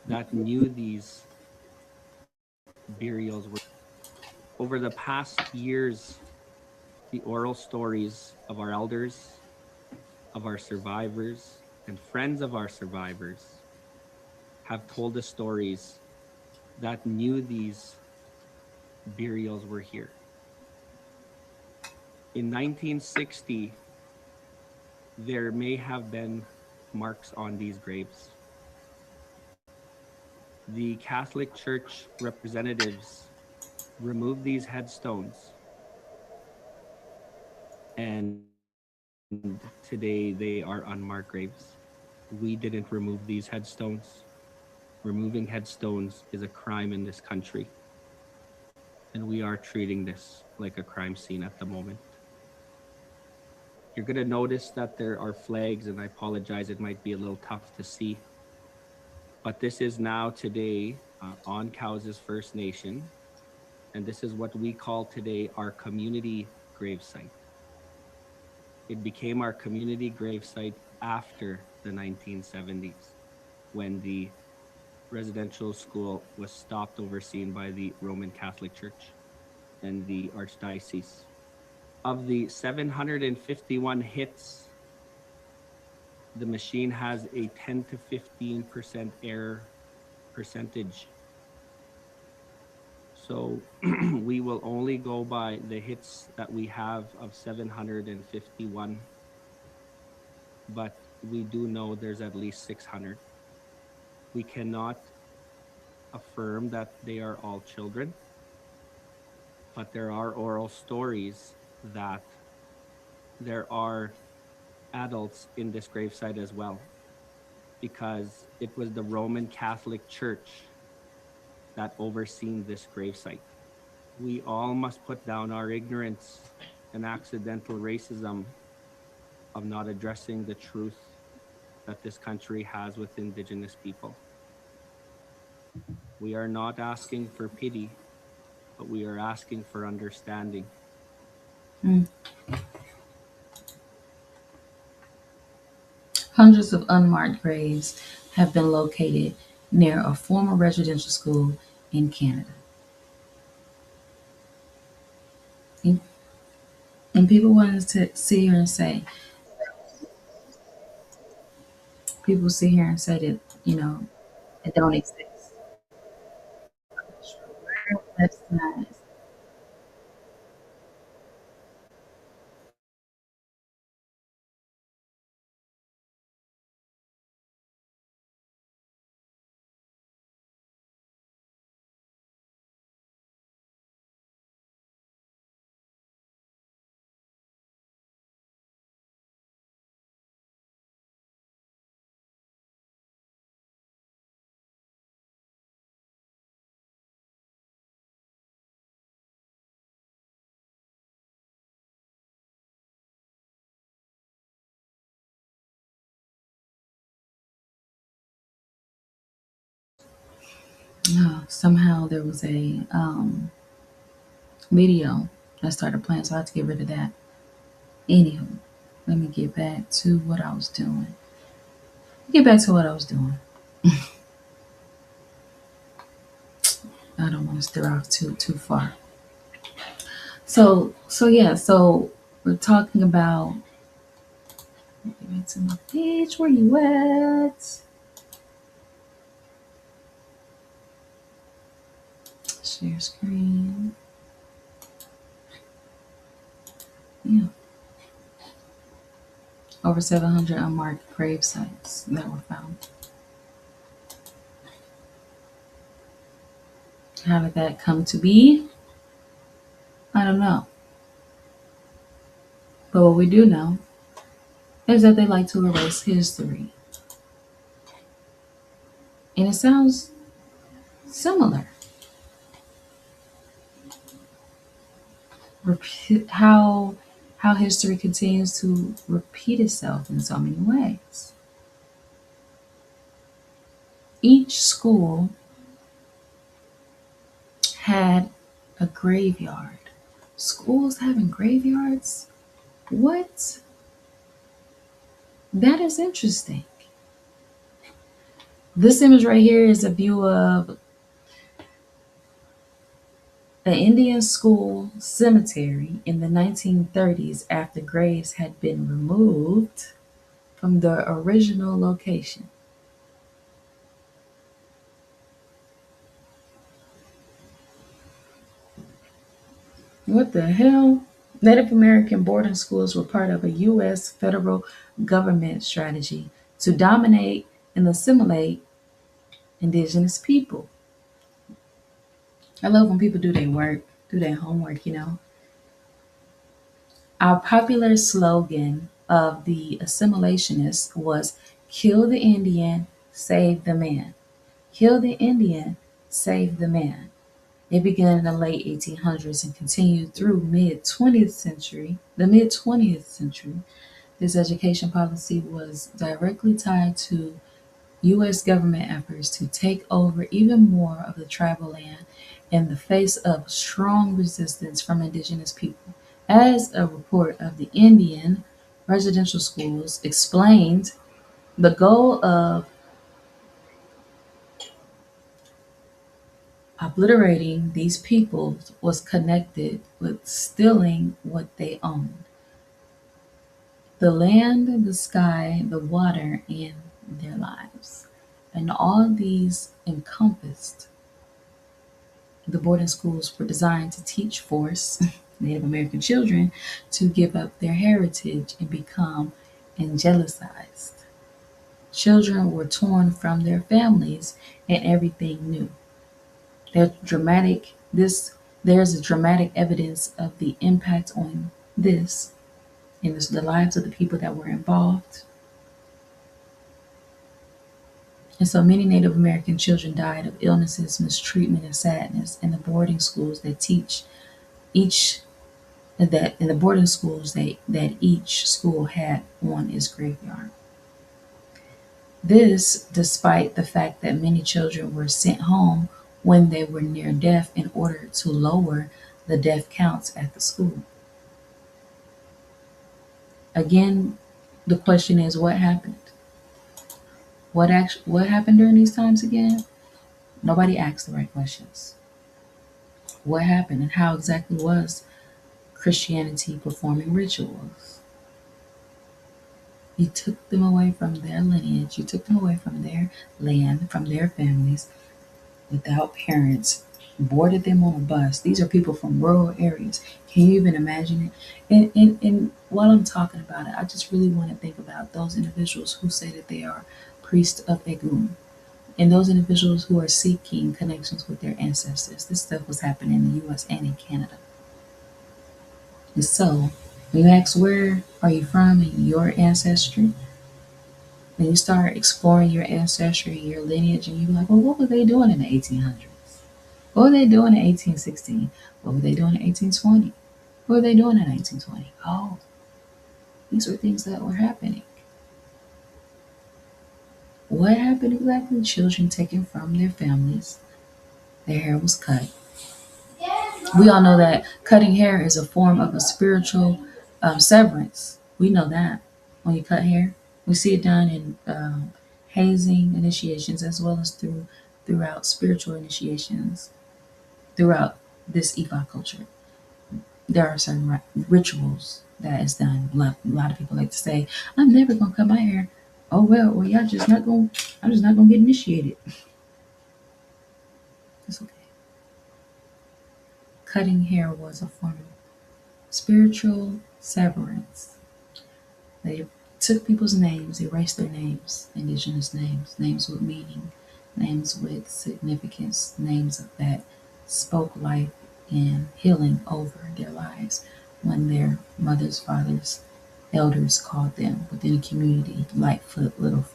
that knew these burials were. Over the past years, the oral stories of our elders, of our survivors, and friends of our survivors have told the stories that knew these burials were here. In 1960, there may have been marks on these graves. The Catholic Church representatives removed these headstones, and today they are unmarked graves. We didn't remove these headstones. Removing headstones is a crime in this country, and we are treating this like a crime scene at the moment. You're gonna notice that there are flags, and I apologize, it might be a little tough to see, but this is now today on Cowes First Nation, and this is what we call today our community gravesite. It became our community gravesite after the 1970s, when the residential school was stopped, overseen by the Roman Catholic Church and the Archdiocese. Of the 751 hits, the machine has a 10 to 15% error percentage. So we will only go by the hits that we have of 751, but we do know there's at least 600. We cannot affirm that they are all children, but there are oral stories that there are adults in this gravesite as well, because it was the Roman Catholic Church that overseen this gravesite. We all must put down our ignorance and accidental racism of not addressing the truth that this country has with Indigenous people. We are not asking for pity, but we are asking for understanding. Hundreds of unmarked graves have been located near a former residential school in Canada. And people want to sit here and say, people sit here and say that, it don't exist. That's not Somehow there was a video that started playing, so I had to get rid of that. Anywho, let me get back to what I was doing. I don't want to steer off too far. So we're talking about. Get back to my page. Where you at? Share screen. Yeah. Over 700 unmarked grave sites that were found. How did that come to be? I don't know. But what we do know is that they like to erase history. And it sounds similar. How history continues to repeat itself in so many ways. Each school had a graveyard. Schools having graveyards? What? That is interesting. This image right here is a view of an Indian school cemetery in the 1930s after graves had been removed from their original location. What the hell? Native American boarding schools were part of a U.S. federal government strategy to dominate and assimilate indigenous people. I love when people do their work, do their homework, Our popular slogan of the assimilationists was kill the Indian, save the man. Kill the Indian, save the man. It began in the late 1800s and continued through the mid-20th century. This education policy was directly tied to U.S. government efforts to take over even more of the tribal land in the face of strong resistance from indigenous people. As a report of the Indian residential schools explained, the goal of obliterating these peoples was connected with stealing what they owned: the land, the sky, the water, and their lives. And all these encompassed. The boarding schools were designed to teach force Native American children to give up their heritage and become angelicized. Children were torn from their families and everything new. There's a dramatic evidence of the impact on this in the lives of the people that were involved. And so many Native American children died of illnesses, mistreatment, and sadness in the boarding schools that each school had on its graveyard. This despite the fact that many children were sent home when they were near death in order to lower the death counts at the school. Again, the question is, what happened? What happened during these times again? Nobody asked the right questions. What happened and how exactly was Christianity performing rituals? You took them away from their lineage, you took them away from their land, from their families, without parents, boarded them on a bus. These are people from rural areas. Can you even imagine it? And while I'm talking about it, I just really want to think about those individuals who say that they are priests of Egun, and those individuals who are seeking connections with their ancestors. This stuff was happening in the US and in Canada. And so, when you ask where are you from and your ancestry, then you start exploring your ancestry, your lineage, and you're like, well, what were they doing in the 1800s? What were they doing in 1816? What were they doing in 1820? What were they doing in 1920? Oh, these were things that were happening. What happened exactly? Children taken from their families, Their hair was cut. We all know that cutting hair is a form of a spiritual severance. We know that when you cut hair, we see it done in hazing initiations as well as throughout spiritual initiations throughout this Ifa culture. There are certain rituals that is done. A lot of people like to say, "I'm never gonna cut my hair." Oh well, y'all just not gonna. I'm just not gonna get initiated. It's okay. Cutting hair was a form of spiritual severance. They took people's names, erased their names, indigenous names, names with meaning, names with significance, names that spoke life and healing over their lives when their mothers, fathers, elders called them within a community, Lightfoot, little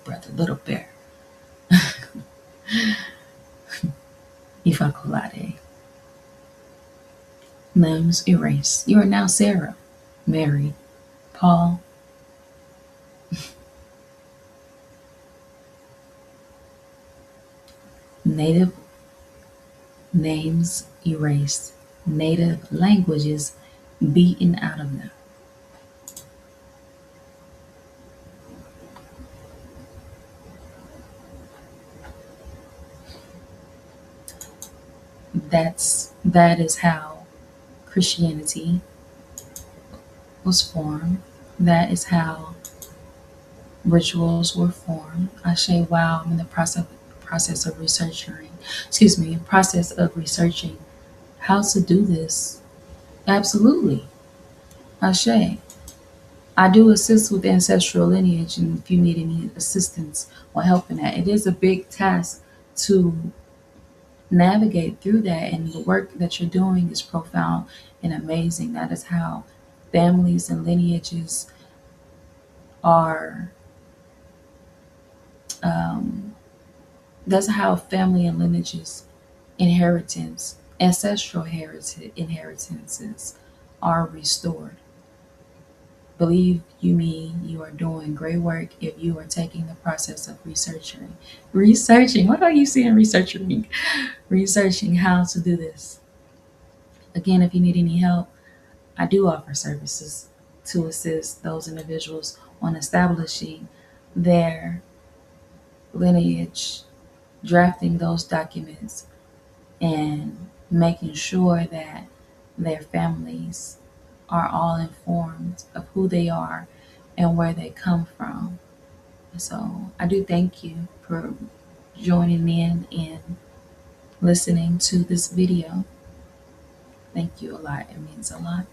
brother, little bear, Ifakolade. Names erased. You are now Sarah, Mary, Paul. Native names erased. Native languages beaten out of them. That is how Christianity was formed. That is how rituals were formed. I say, wow, I'm in the process of researching how to do this. Absolutely. Ashe. I do assist with ancestral lineage, and if you need any assistance or help in that, it is a big task to navigate through that, and the work that you're doing is profound and amazing. That is how families and lineages are that's how family and lineages ancestral inheritances are restored. Believe you me, you are doing great work if you are taking the process of researching. What are you saying? Researching how to do this. Again, if you need any help, I do offer services to assist those individuals on establishing their lineage, drafting those documents, and making sure that their families are all informed of who they are and where they come from. So I do thank you for joining in and listening to this video. Thank you a lot. It means a lot.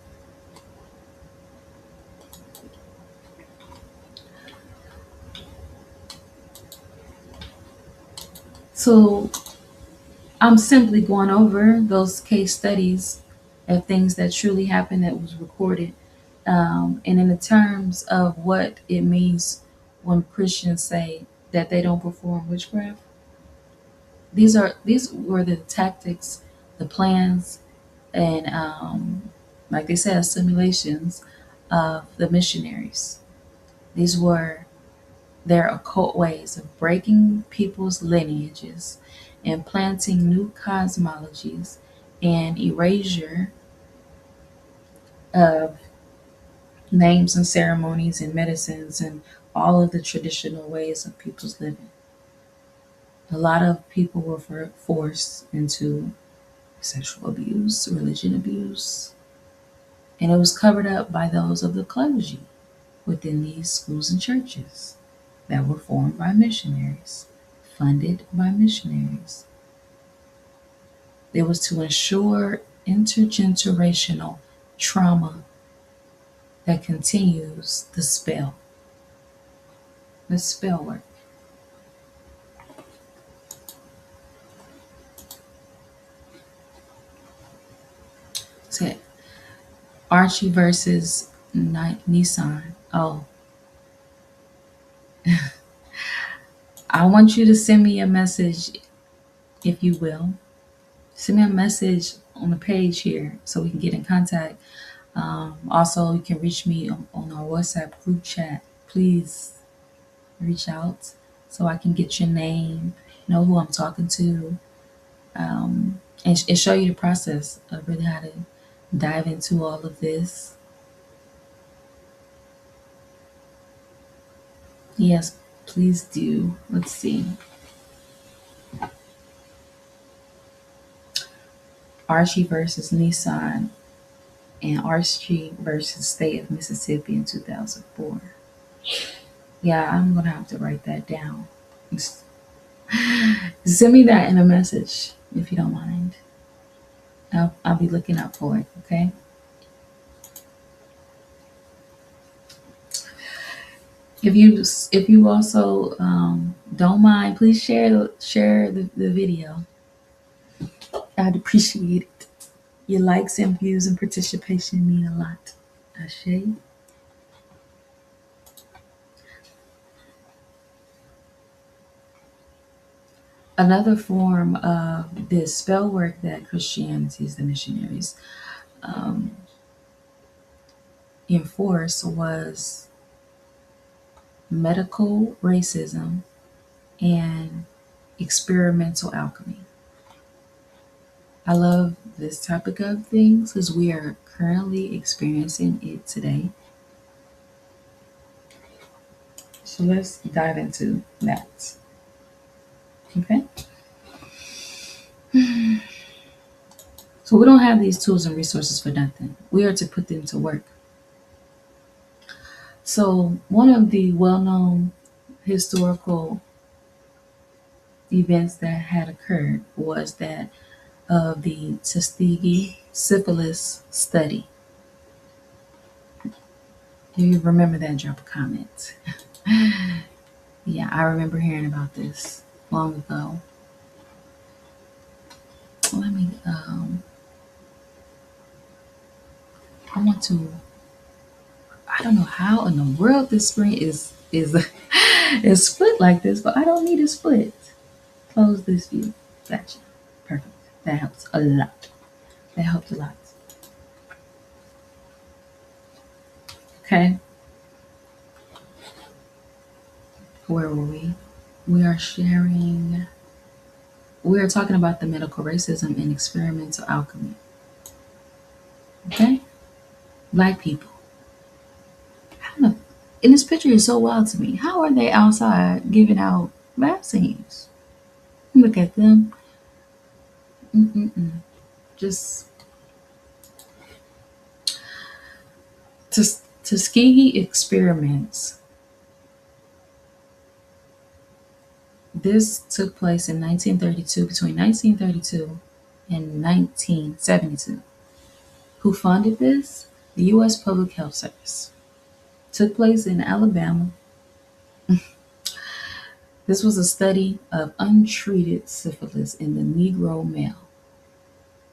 So I'm simply going over those case studies of things that truly happened that was recorded. And in the terms of what it means when Christians say that they don't perform witchcraft, these were the tactics, the plans, and like they said, simulations of the missionaries. These were their occult ways of breaking people's lineages and planting new cosmologies and erasure of names and ceremonies and medicines and all of the traditional ways of people's living. A lot of people were forced into sexual abuse, religion abuse, and it was covered up by those of the clergy within these schools and churches that were formed by missionaries, funded by missionaries. It was to ensure intergenerational trauma that continues the spell work. So Archie versus Nissan. Oh, I want you to send me a message, if you will. Send me a message on the page here so we can get in contact. Also, you can reach me on our WhatsApp group chat. Please reach out so I can get your name, know who I'm talking to, and show you the process of really how to dive into all of this. Yes, please do. Let's see. Archie versus Nissan and Archie versus State of Mississippi in 2004. Yeah, I'm gonna have to write that down. Send me that in a message if you don't mind. I'll be looking out for it. Okay. If you also don't mind, please share the video. I'd appreciate it. Your likes and views and participation mean a lot. Ashe. Another form of this spell work that Christianity's the missionaries enforced was medical racism and experimental alchemy. I love this topic of things because we are currently experiencing it today. So let's dive into that. Okay. So we don't have these tools and resources for nothing. We are to put them to work. So one of the well-known historical events that had occurred was that of the Tuskegee syphilis study. Do you remember that? Drop a comment. Yeah, I remember hearing about this long ago. Let me, I want to, I don't know how in the world this screen is is split like this, but I don't need it split. Close this view. Gotcha. Perfect. That helps a lot. That helped a lot. Okay. Where were we? We are talking about the medical racism and experimental alchemy. Okay? Black people. I don't know. And this picture is so wild to me. How are they outside giving out vaccines? Look at them. Just Tuskegee experiments. This took place in 1932, between 1932 and 1972. Who funded this? The U.S. Public Health Service. Took place in Alabama. This was a study of untreated syphilis in the Negro male,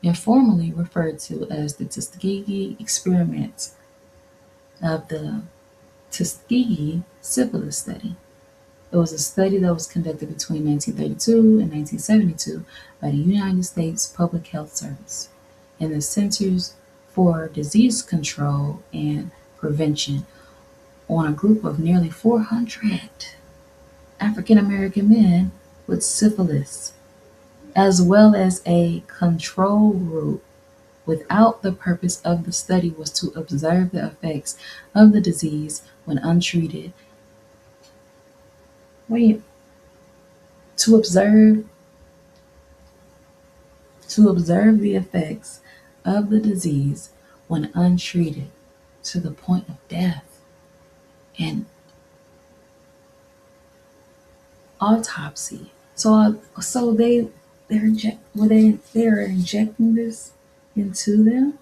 informally referred to as the Tuskegee experiment of the Tuskegee syphilis study. It was a study that was conducted between 1932 and 1972 by the United States Public Health Service and the Centers for Disease Control and Prevention on a group of nearly 400 African American men with syphilis, as well as a control group. Without the purpose of the study was to observe the effects of the disease when untreated. To observe the effects of the disease when untreated to the point of death and autopsy. So they're injecting this into them?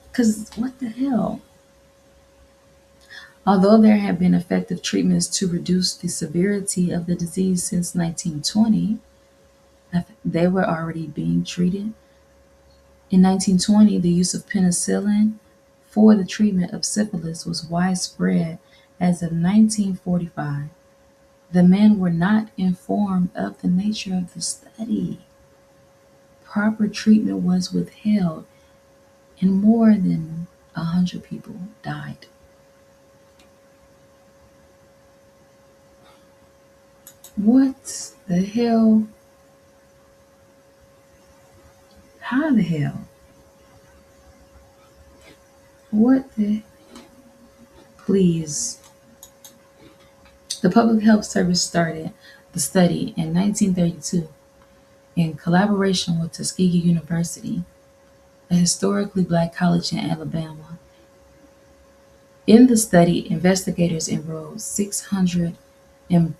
Because what the hell? Although there have been effective treatments to reduce the severity of the disease since 1920, they were already being treated. In 1920, the use of penicillin for the treatment of syphilis was widespread. As of 1945, the men were not informed of the nature of the study. Proper treatment was withheld, and more than 100 people died. What the hell? How the hell? What the? Please. The Public Health Service started the study in 1932 in collaboration with Tuskegee University, a historically black college in Alabama. In the study, investigators enrolled 600 im-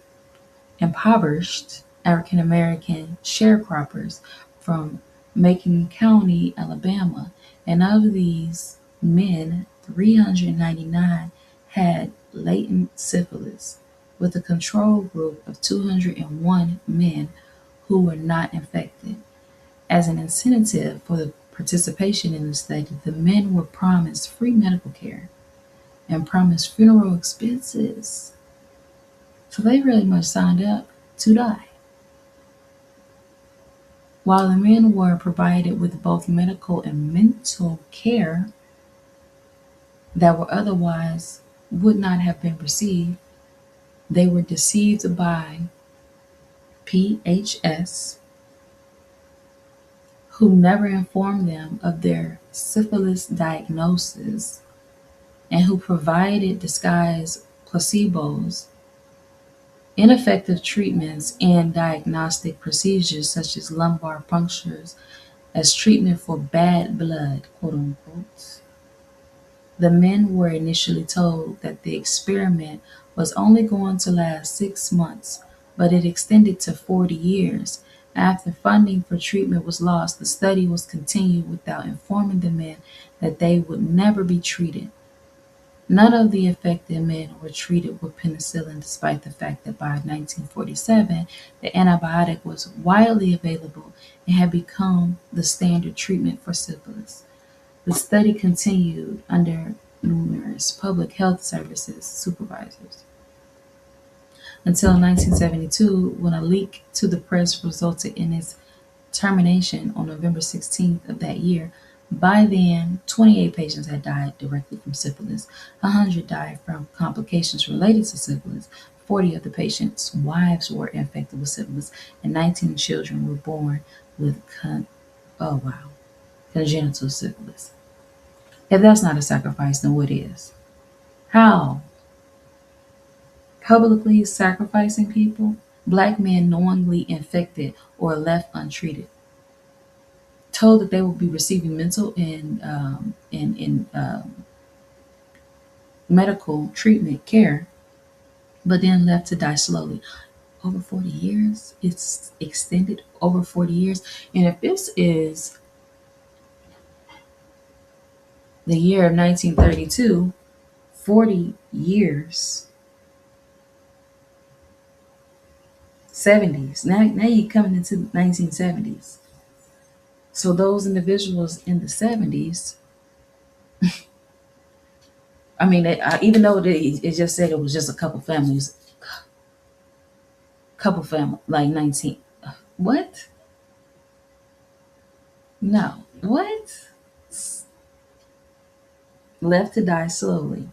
impoverished African American sharecroppers from Macon County, Alabama, and of these men, 399 had latent syphilis, with a control group of 201 men who were not infected. As an incentive for the participation in the study, the men were promised free medical care and promised funeral expenses. So they really much signed up to die. While the men were provided with both medical and mental care that were otherwise would not have been received, they were deceived by PHS, who never informed them of their syphilis diagnosis and who provided disguised placebos, ineffective treatments, and diagnostic procedures such as lumbar punctures as treatment for bad blood, quote unquote. The men were initially told that the experiment was only going to last 6 months, but it extended to 40 years. After funding for treatment was lost, the study was continued without informing the men that they would never be treated. None of the affected men were treated with penicillin, despite the fact that by 1947, the antibiotic was widely available and had become the standard treatment for syphilis. The study continued under numerous public health services supervisors until 1972, when a leak to the press resulted in its termination on November 16th of that year. By then, 28 patients had died directly from syphilis. 100 died from complications related to syphilis. 40 of the patients' wives were infected with syphilis, and 19 children were born with congenital syphilis. If that's not a sacrifice, then what is? How? Publicly sacrificing people? Black men knowingly infected or left untreated, told that they will be receiving mental and medical treatment care, but then left to die slowly. Over 40 years? It's extended over 40 years. And if this is the year of 1932, 40 years, 70s. Now you're coming into 1970s. So those individuals in the 70s, I mean, even though it just said it was just a couple families, like 19. What? No. What? Left to die slowly.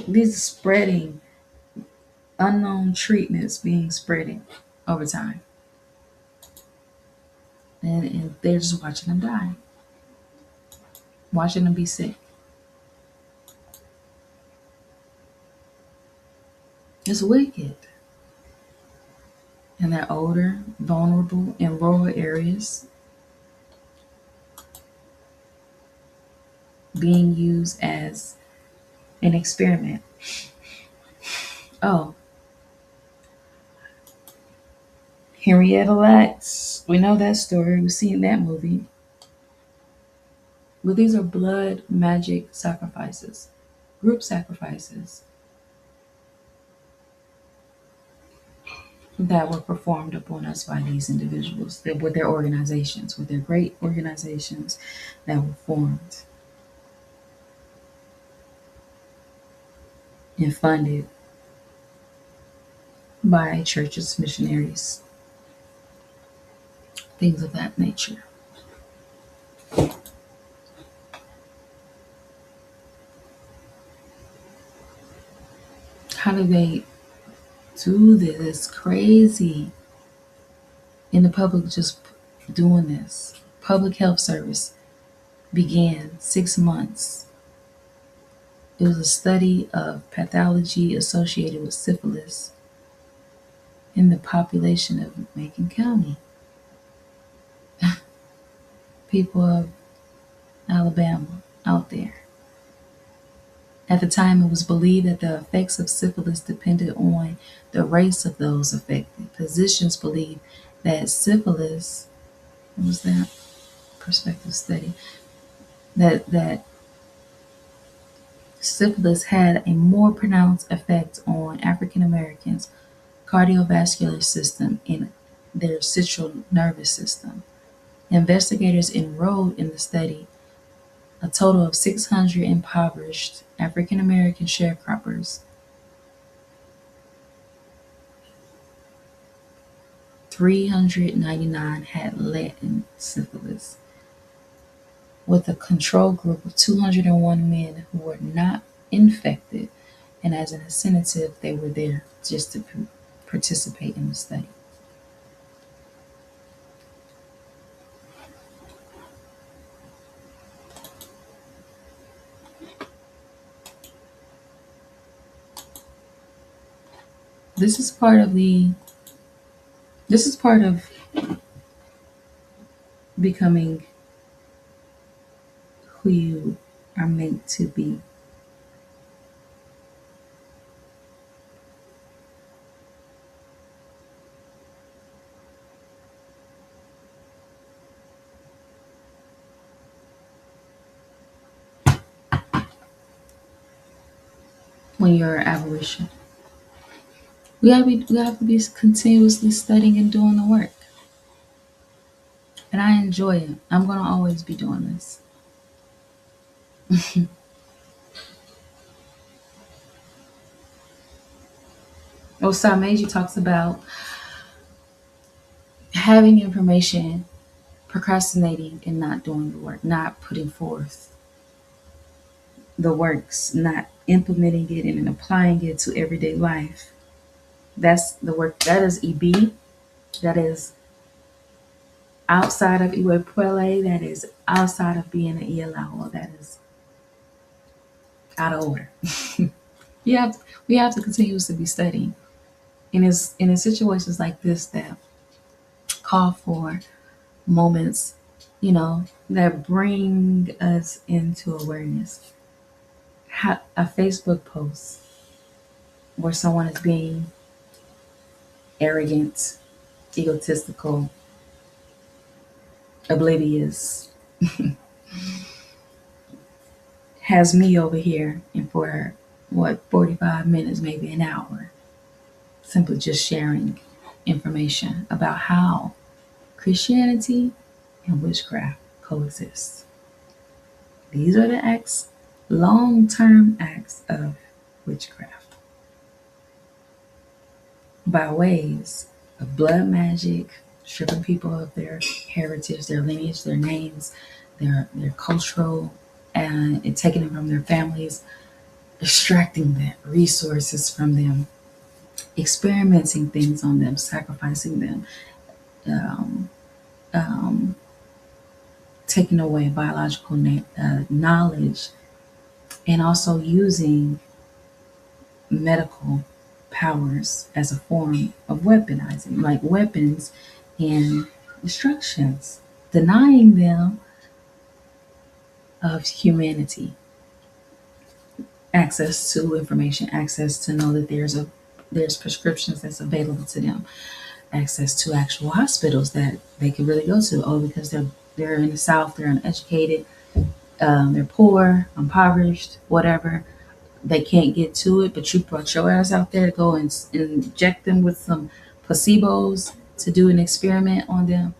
These are spreading, unknown treatments being spreading over time. And they're just watching them die, watching them be sick. It's wicked. And they're older, vulnerable, in rural areas, being used as an experiment. Oh, Henrietta Lacks. We know that story. We've seen that movie. But these are blood magic sacrifices, group sacrifices that were performed upon us by these individuals, with their organizations, with their great organizations that were formed and funded by churches, missionaries, things of that nature. How do they do this crazy. And the public just doing this. Public health service began 6 months. It was a study of pathology associated with syphilis in the population of Macon County. People of Alabama out there. At the time, it was believed that the effects of syphilis depended on the race of those affected. Physicians believed that syphilis, what was that prospective study, that syphilis had a more pronounced effect on African Americans' cardiovascular system and their central nervous system. Investigators enrolled in the study a total of 600 impoverished African American sharecroppers. 399 had latent syphilis, with a control group of 201 men who were not infected, and as an incentive, they were there just to participate in the study. This is part of becoming who you are meant to be. When you're an abolition, we have to be continuously studying and doing the work. And I enjoy it. I'm going to always be doing this. Osai Meiji talks about having information, procrastinating, and not doing the work, not putting forth the works, not implementing it and applying it to everyday life. That's the work. That is EB. That is outside of Iwepuele. That is outside of being an ELAO. That is out of order. We have to continuously be studying. And it's in situations like this that call for moments, that bring us into awareness. A Facebook post where someone is being arrogant, egotistical, oblivious, has me over here and for 45 minutes, maybe an hour, simply just sharing information about how Christianity and witchcraft coexist. These are the acts, long-term acts of witchcraft. By ways of blood magic, stripping people of their heritage, their lineage, their names, their cultural, and taking them from their families, extracting the resources from them, experimenting things on them, sacrificing them, taking away biological knowledge, and also using medical powers as a form of weaponizing, like weapons and instructions, denying them of humanity, access to information, access to know that there's prescriptions that's available to them, access to actual hospitals that they can really go to. Oh, because they're in the South, they're uneducated, they're poor, impoverished, whatever. They can't get to it, but you brought your ass out there to go and inject them with some placebos to do an experiment on them.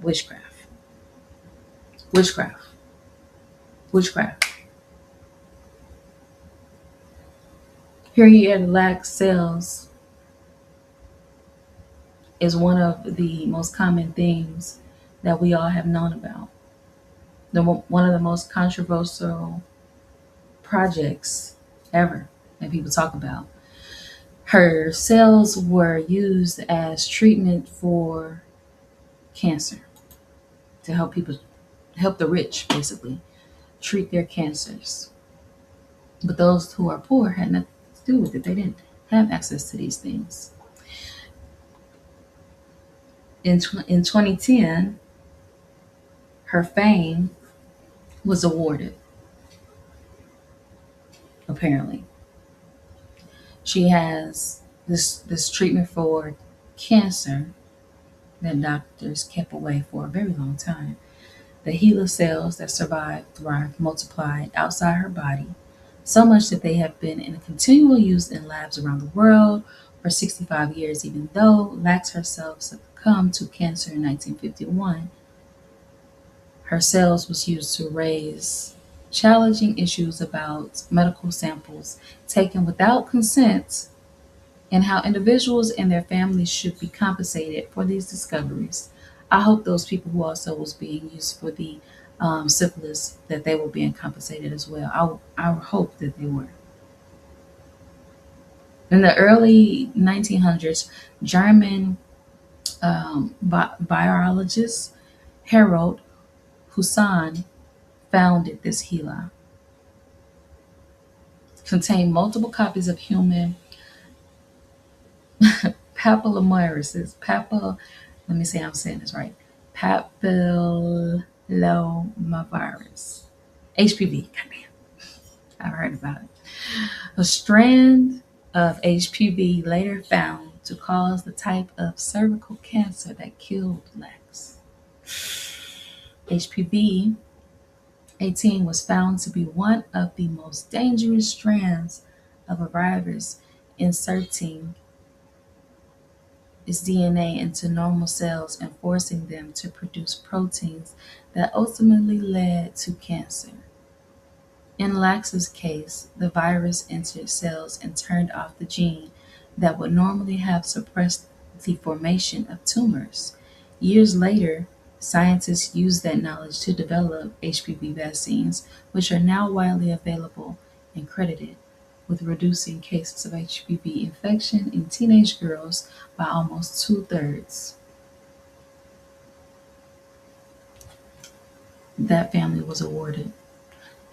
Witchcraft. Witchcraft. Witchcraft. Period lack cells is one of the most common things that we all have known about. One of the most controversial projects ever that people talk about. Her cells were used as treatment for cancer to help people, help the rich basically treat their cancers. But those who are poor had nothing to do with it. They didn't have access to these things. In 2010, her fame was awarded, apparently. She has this treatment for cancer that doctors kept away for a very long time. The HeLa cells that survived, thrived, multiplied outside her body, so much that they have been in continual use in labs around the world for 65 years, even though Lax herself succumbed to cancer in 1951. Her cells was used to raise challenging issues about medical samples taken without consent and how individuals and their families should be compensated for these discoveries. I hope those people who also was being used for the syphilis, that they were being compensated as well. I hope that they were. In the early 1900s, German biologist Harold Hussan founded this HeLa. Contained multiple copies of human papillomaviruses. Let me see how I'm saying this right. Papillomavirus. HPV. Goddamn. I've heard about it. A strand of HPV later found to cause the type of cervical cancer that killed Lex. HPV 18 was found to be one of the most dangerous strands of a virus, inserting its DNA into normal cells and forcing them to produce proteins that ultimately led to cancer. In Lax's case, the virus entered cells and turned off the gene that would normally have suppressed the formation of tumors. Years later, scientists used that knowledge to develop HPV vaccines, which are now widely available and credited with reducing cases of HPV infection in teenage girls by almost 2/3. That family was awarded.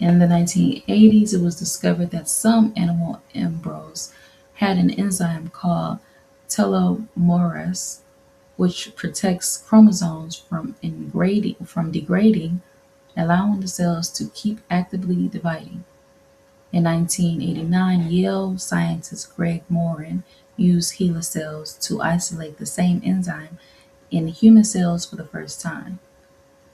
In the 1980s, it was discovered that some animal embryos had an enzyme called telomerase, which protects chromosomes from degrading, allowing the cells to keep actively dividing. In 1989, Yale scientist Greg Morin used HeLa cells to isolate the same enzyme in human cells for the first time.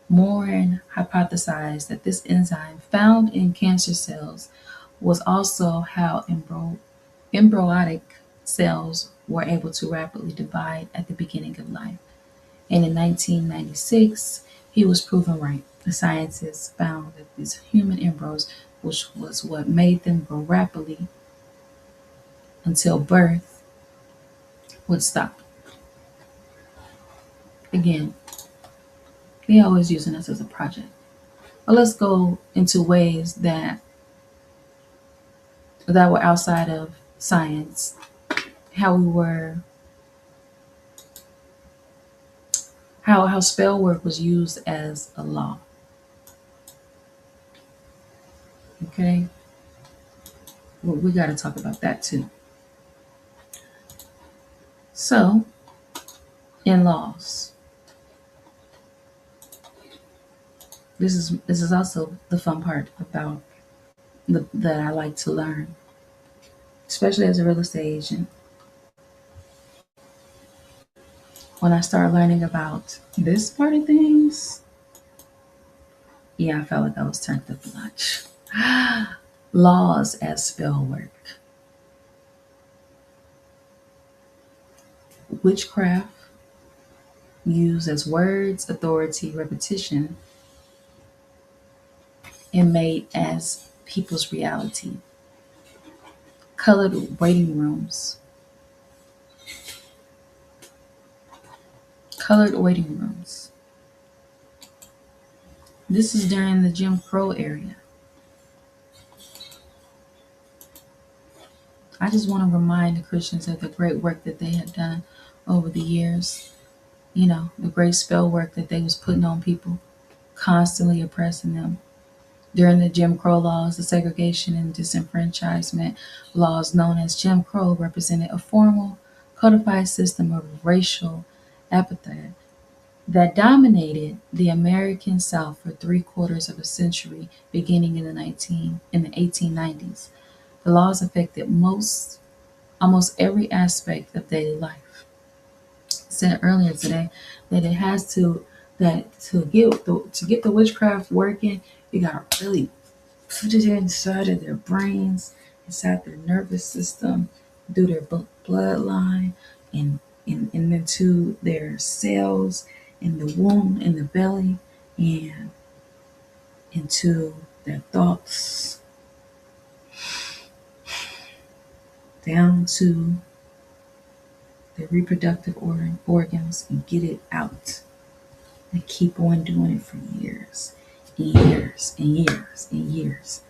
Morin hypothesized that this enzyme found in cancer cells was also how embryonic cells were able to rapidly divide at the beginning of life. And in 1996, he was proven right. The scientists found that these human embryos, which was what made them grow rapidly until birth, would stop. Again, they always using us as a project. But let's go into ways that were outside of science, how spell work was used as a law. Okay? Well, we got to talk about that too. So, in laws, this is also the fun part about that I like to learn, especially as a real estate agent. When I start learning about this part of things, yeah, I felt like I was turned up a notch. Laws as spell work. Witchcraft used as words, authority, repetition, and made as people's reality. Colored waiting rooms. Colored waiting rooms. This is during the Jim Crow era. I just want to remind the Christians of the great work that they had done over the years. You know, the great spell work that they was putting on people, constantly oppressing them. During the Jim Crow laws, the segregation and disenfranchisement laws known as Jim Crow represented a formal, codified system of racial apartheid that dominated the American South for three-quarters of a century, beginning in the 1890s. The laws affected almost every aspect of daily life. I said earlier today that it has that to get the witchcraft working, you gotta really put it inside of their brains, inside their nervous system, through their bloodline, and, and into their cells, in the womb, in the belly, and into their thoughts, down to their reproductive organs, and get it out. And keep on doing it for years and years and years and years.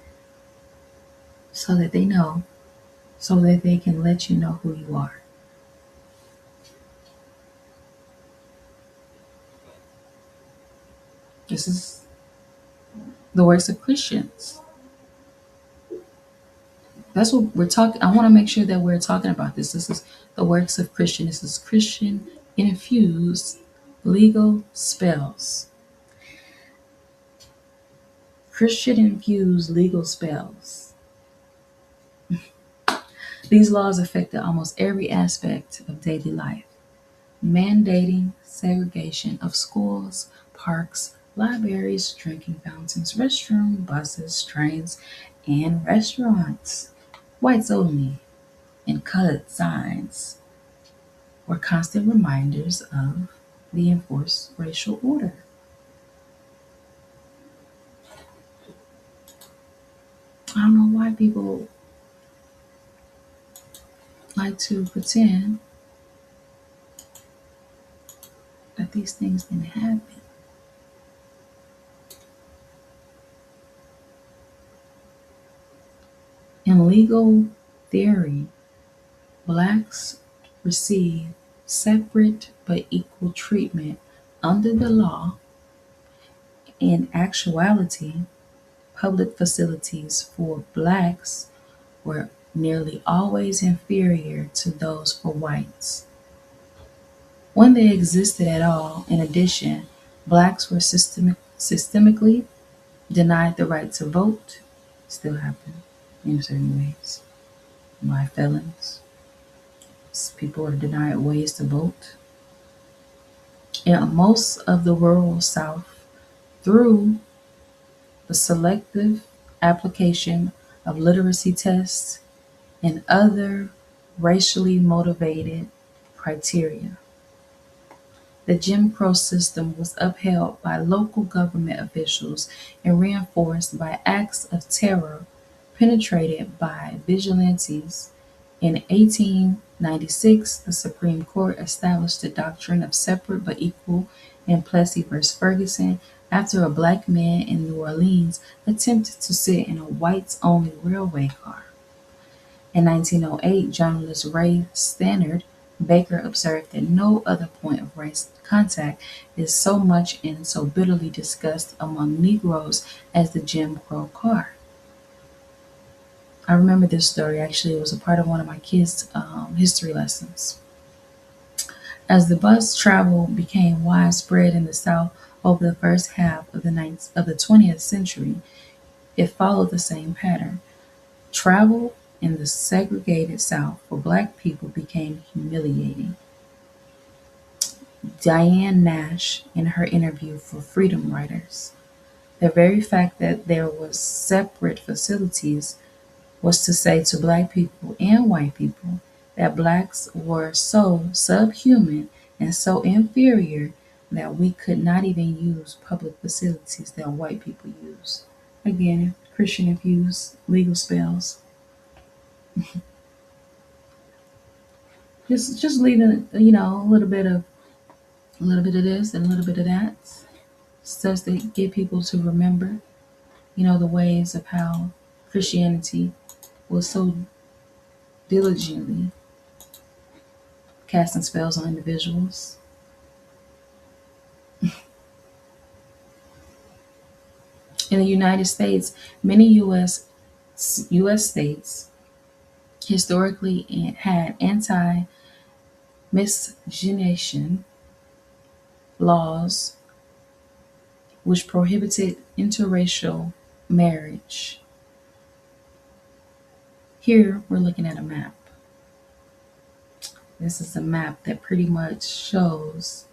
So that they know, so that they can let you know who you are. This is the works of Christians. That's what we're talking. I want to make sure that we're talking about this. This is the works of Christian. This is Christian infused legal spells. Christian infused legal spells. These laws affected almost every aspect of daily life, mandating segregation of schools, parks, libraries, drinking fountains, restrooms, buses, trains, and restaurants. Whites only and colored signs were constant reminders of the enforced racial order. I don't know why people like to pretend that these things didn't happen. In legal theory, blacks receive separate but equal treatment under the law. In actuality, public facilities for blacks were nearly always inferior to those for whites. When they existed at all, in addition, blacks were systemically denied the right to vote, still happen in certain ways, by felons. People are denied ways to vote. In most of the rural South, through the selective application of literacy tests and other racially motivated criteria. The Jim Crow system was upheld by local government officials and reinforced by acts of terror penetrated by vigilantes. In 1896, the Supreme Court established the doctrine of separate but equal in Plessy v. Ferguson after a black man in New Orleans attempted to sit in a whites-only railway car. In 1908, journalist Ray Stannard Baker observed that no other point of race contact is so much and so bitterly discussed among Negroes as the Jim Crow car. I remember this story. Actually, it was a part of one of my kids' history lessons. As the bus travel became widespread in the South over the first half of the 20th century, it followed the same pattern. Travel in the segregated South for black people became humiliating. Diane Nash, in her interview for Freedom Writers, the very fact that there was separate facilities was to say to black people and white people that blacks were so subhuman and so inferior that we could not even use public facilities that white people use. Again, Christian infused legal spells. just leaving, a little bit of this and a little bit of that, just to get people to remember, the ways of how Christianity was so diligently casting spells on individuals. In the United States, many U.S. states historically had anti-miscegenation laws which prohibited interracial marriage. Here we're looking at a map. This is a map that pretty much shows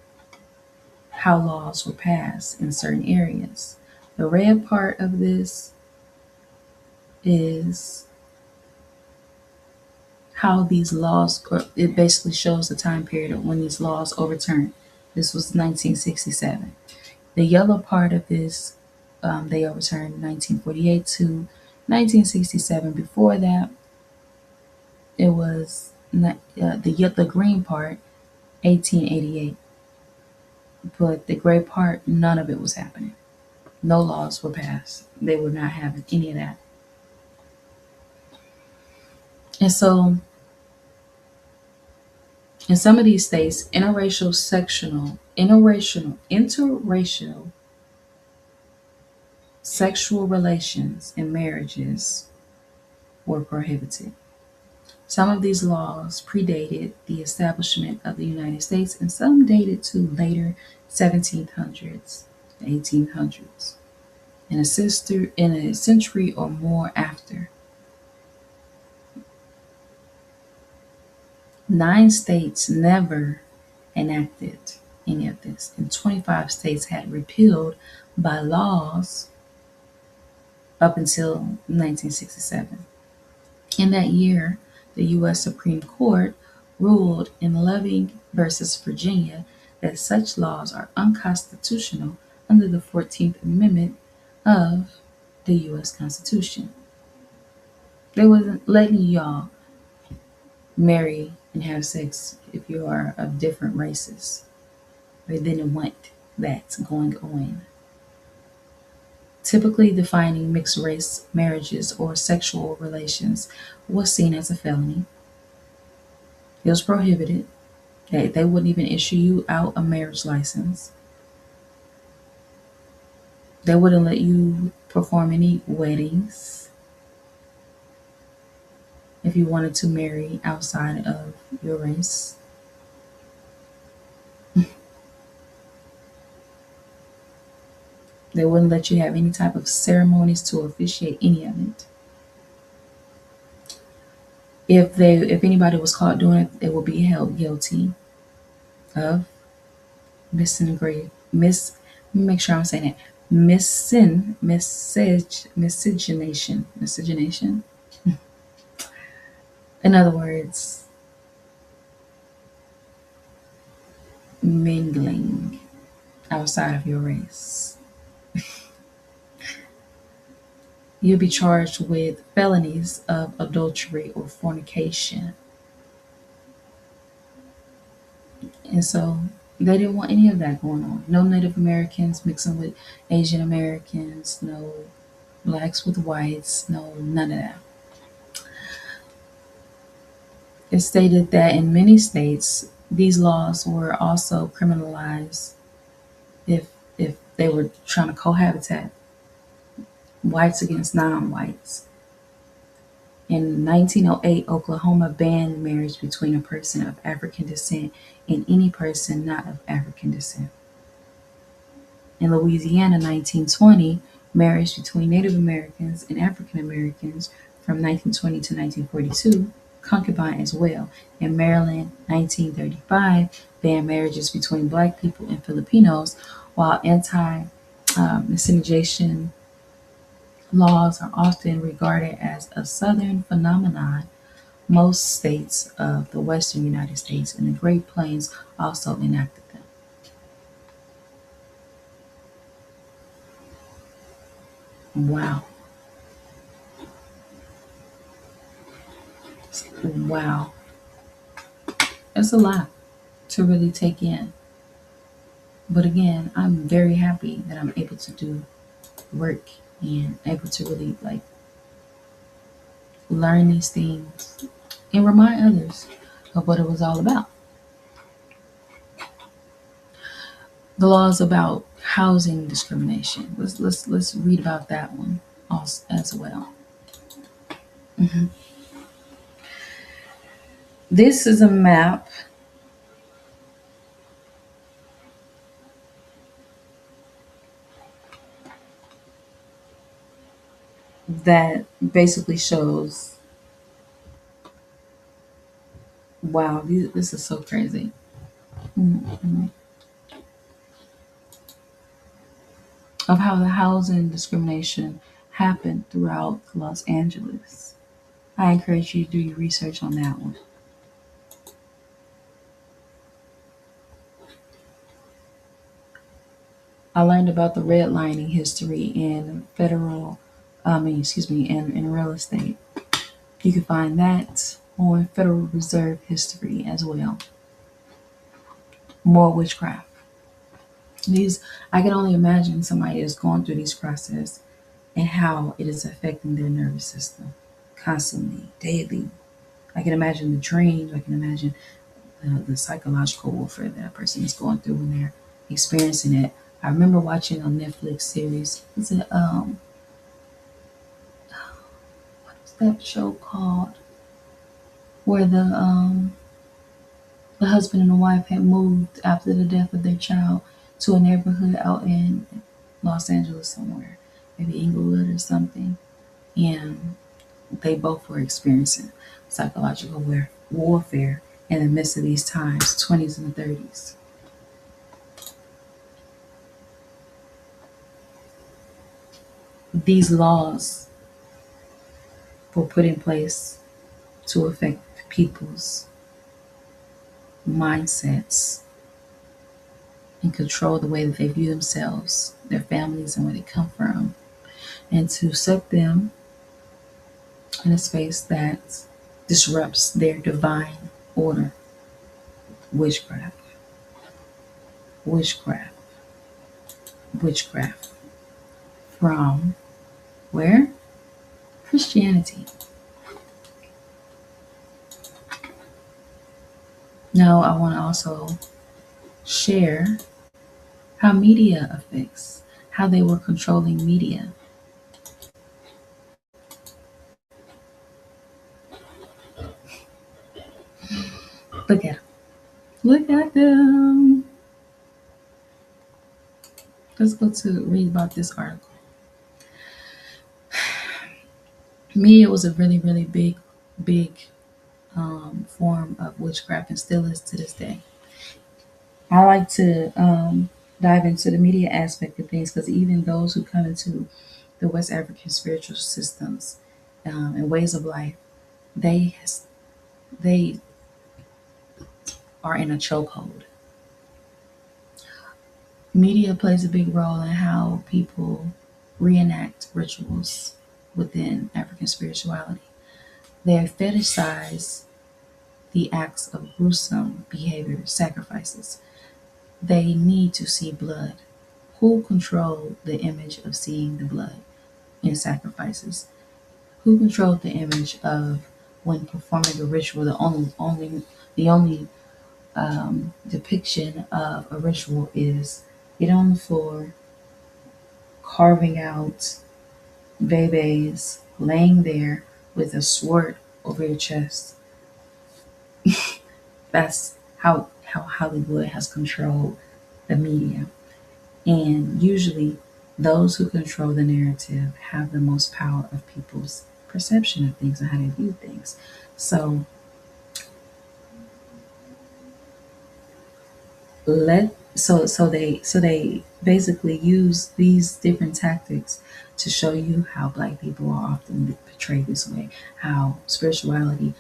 how laws were passed in certain areas. The red part of this is how these laws, or it basically shows the time period of when these laws overturned. This was 1967. The yellow part of this, they overturned 1948 to 1967. Before that, it was the green part, 1888. But the gray part, none of it was happening. No laws were passed. They were not having any of that. And so, in some of these states, interracial sexual relations and marriages were prohibited. Some of these laws predated the establishment of the United States, and some dated to later 1700s, 1800s, in a century or more after. 9 states never enacted any of this, and 25 states had repealed by laws up until 1967. In that year, the U.S. Supreme Court ruled in Loving versus Virginia that such laws are unconstitutional under the 14th Amendment of the U.S. Constitution. They wasn't letting y'all marry and have sex if you are of different races. They didn't want that going on. Typically defining mixed race marriages or sexual relations was seen as a felony. It was prohibited. They wouldn't even issue you out a marriage license. They wouldn't let you perform any weddings if you wanted to marry outside of your race. They wouldn't let you have any type of ceremonies to officiate any of it. If anybody was caught doing it, they would be held guilty of miscegenation. Miscegenation. In other words, mingling outside of your race. You'll be charged with felonies of adultery or fornication. And so they didn't want any of that going on. No Native Americans mixing with Asian Americans, no blacks with whites, no, none of that. It stated that in many states, these laws were also criminalized if they were trying to cohabitate, whites against non-whites. In 1908, Oklahoma banned marriage between a person of African descent and any person not of African descent. In Louisiana, 1920, marriage between Native Americans and African Americans from 1920 to 1942, concubine as well. In Maryland, 1935, banned marriages between Black people and Filipinos, while anti-miscegenation laws are often regarded as a Southern phenomenon. Most states of the Western United States and the Great Plains also enacted them. Wow. Wow. It's a lot to really take in. But again, I'm very happy that I'm able to do work and able to really learn these things and remind others of what it was all about. The laws about housing discrimination. Let's read about that one also, as well. This is a map that basically shows. Wow, this is so crazy. Of how the housing discrimination happened throughout Los Angeles. I encourage you to do your research on that one. I learned about the redlining history in in real estate. You can find that on Federal Reserve history as well. More witchcraft. I can only imagine somebody is going through these processes and how it is affecting their nervous system constantly, daily. I can imagine the dreams. I can imagine the psychological warfare that a person is going through when they're experiencing it. I remember watching a Netflix series. Is it what was that show called? Where the husband and the wife had moved after the death of their child to a neighborhood out in Los Angeles somewhere, maybe Inglewood or something, and they both were experiencing psychological warfare in the midst of these times, 20s and 30s. These laws were put in place to affect people's mindsets and control the way that they view themselves, their families, and where they come from, and to set them in a space that disrupts their divine order. Witchcraft. Witchcraft. Witchcraft. From where? Christianity. Now, I want to also share how media affects, how they were controlling media. Look at them. Look at them. Let's go to read about this article. Media was a really, really big form of witchcraft and still is to this day. I like to dive into the media aspect of things because even those who come into the West African spiritual systems and ways of life, they are in a chokehold. Media plays a big role in how people reenact rituals within African spirituality. They fetishize the acts of gruesome behavior, sacrifices. They need to see blood. Who controlled the image of seeing the blood in sacrifices? Who controlled the image of when performing a ritual? The only depiction of a ritual is get on the floor, carving out babies, laying there with a sword over your chest. That's how Hollywood has controlled the media. And usually those who control the narrative have the most power of people's perception of things and how they view things. So they basically use these different tactics to show you how Black people are often portrayed this way, how spirituality,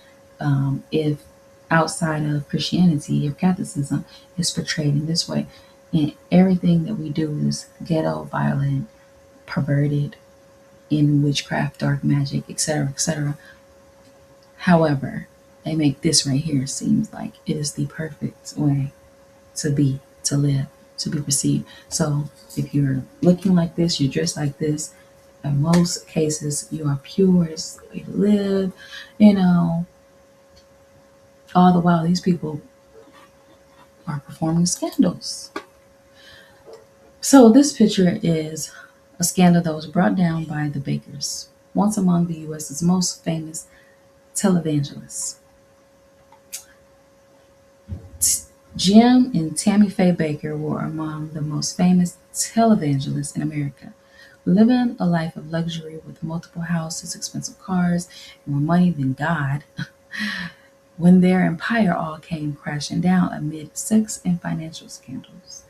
if outside of Christianity, if Catholicism, is portrayed in this way, and everything that we do is ghetto, violent, perverted, in witchcraft, dark magic, etc., etc. However, they make this right here seems like it is the perfect way to be, to live, to be perceived. So if you're looking like this, you're dressed like this, in most cases you are pure, it's the way to live, All the while, these people are performing scandals. So this picture is a scandal that was brought down by the Bakers, once among the U.S.'s most famous televangelists. Jim and Tammy Faye Baker were among the most famous televangelists in America, living a life of luxury with multiple houses, expensive cars, and more money than God, when their empire all came crashing down amid sex and financial scandals.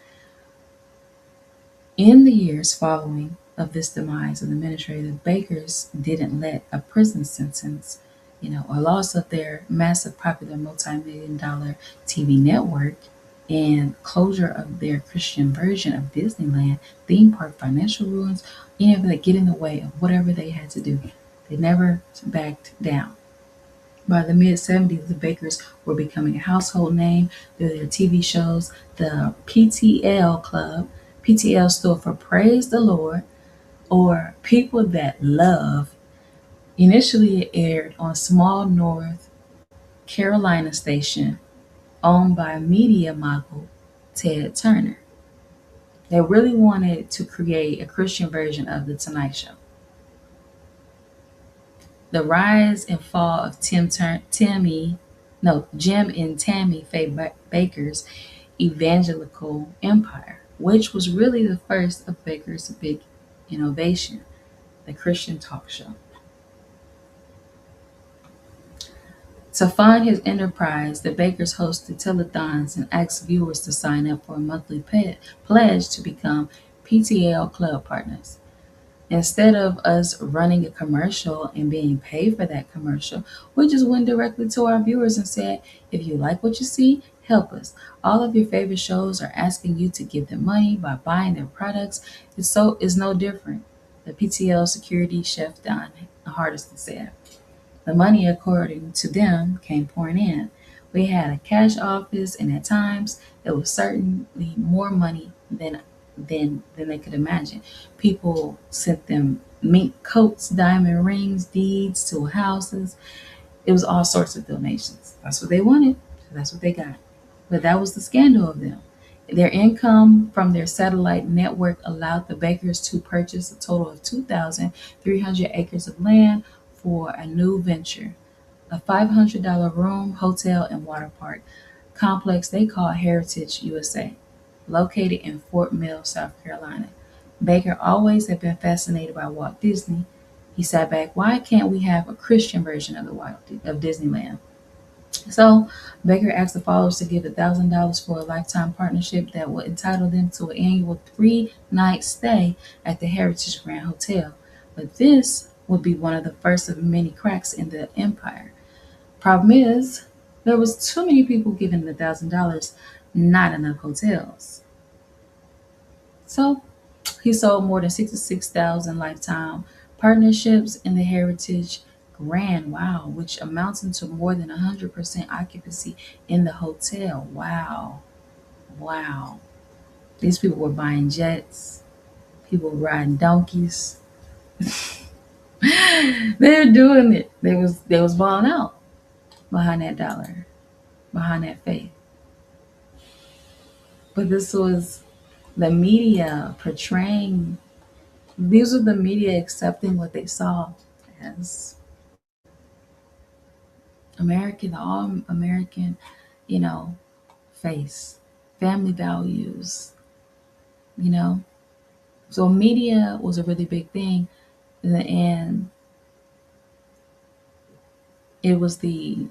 In the years following of this demise of the ministry, the Bakers didn't let a prison sentence, or loss of their massive popular multi-million dollar TV network and closure of their Christian version of Disneyland theme park financial ruins, any of that get in the way of whatever they had to do. They never backed down. By the mid-70s, the Bakers were becoming a household name through their TV shows, the PTL Club. PTL stood for Praise the Lord, or People That Love. Initially, it aired on a small North Carolina station owned by media mogul Ted Turner. They really wanted to create a Christian version of The Tonight Show. The rise and fall of Jim and Tammy Faye Baker's evangelical empire, which was really the first of Baker's big innovation, the Christian talk show. To fund his enterprise, the Bakers hosted telethons and asked viewers to sign up for a monthly pledge to become PTL Club partners. Instead of us running a commercial and being paid for that commercial, we just went directly to our viewers and said, if you like what you see, help us. All of your favorite shows are asking you to give them money by buying their products. It's no different. The PTL security chef Don Hardison said. The money, according to them, came pouring in. We had a cash office, and at times it was certainly more money than they could imagine. People sent them mink coats, diamond rings, deeds to houses. It was all sorts of donations. That's what they wanted. So that's what they got. But that was the scandal of them. Their income from their satellite network allowed the Bakers to purchase a total of 2,300 acres of land for a new venture, a $500 room, hotel, and water park complex they call Heritage USA, located in Fort Mill, South Carolina. Baker always had been fascinated by Walt Disney. He sat back, why can't we have a Christian version of Disneyland? So Baker asked the followers to give $1,000 for a lifetime partnership that would entitle them to an annual 3-night stay at the Heritage Grand Hotel. But this would be one of the first of many cracks in the empire. Problem is, there was too many people giving the $1,000, not enough hotels. So he sold more than 66,000 lifetime partnerships in the Heritage Grand, wow, which amounted to more than 100% occupancy in the hotel. Wow. These people were buying jets, people were riding donkeys. They're doing it. They was balling out behind that dollar, behind that faith. But this was the media portraying, these were the media accepting what they saw as American, all American, face, family values, So media was a really big thing, and it was the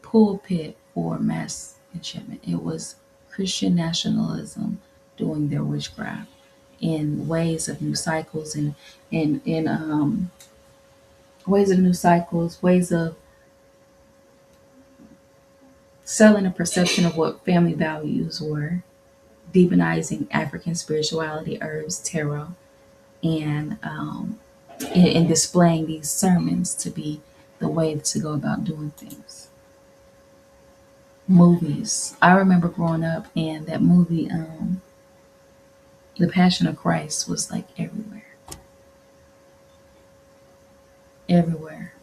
pulpit for mass enchantment. It was Christian nationalism doing their witchcraft in ways of new cycles and in ways of new cycles, ways of selling a perception of what family values were, demonizing African spirituality, herbs, tarot, and displaying these sermons to be the way to go about doing things. Movies. I remember growing up, and that movie, The Passion of Christ, was like everywhere. Everywhere.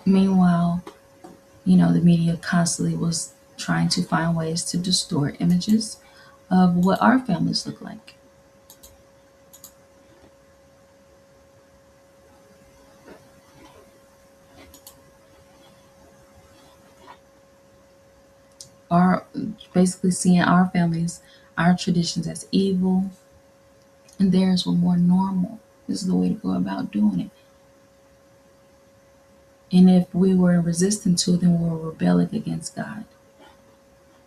Meanwhile, the media constantly was trying to find ways to distort images of what our families look like. Our basically seeing our families, our traditions as evil, and theirs were more normal. This is the way to go about doing it. And if we were resistant to it, then we were rebelling against God.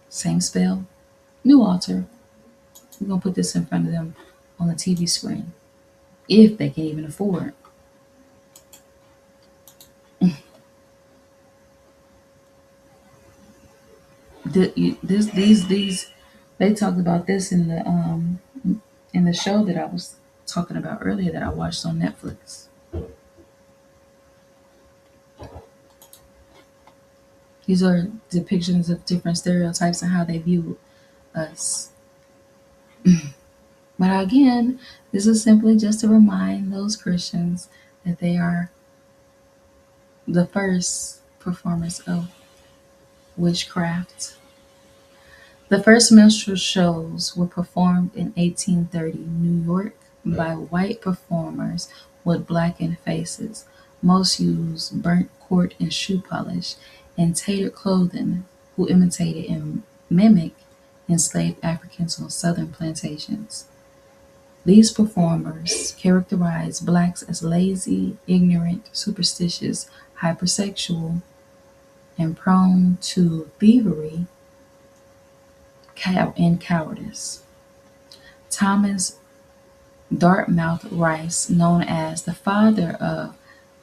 Same spell, new altar. We're gonna put this in front of them on the TV screen, if they can even afford. These they talked about this in the show that I was talking about earlier that I watched on Netflix. These are depictions of different stereotypes and how they view us. But again, this is simply just to remind those Christians that they are the first performers of witchcraft. The first minstrel shows were performed in 1830 New York by white performers with blackened faces. Most used burnt cork and shoe polish and tattered clothing, who imitated and mimicked enslaved Africans on southern plantations. These performers characterized blacks as lazy, ignorant, superstitious, hypersexual, and prone to thievery and cowardice. Thomas Dartmouth Rice, known as the father of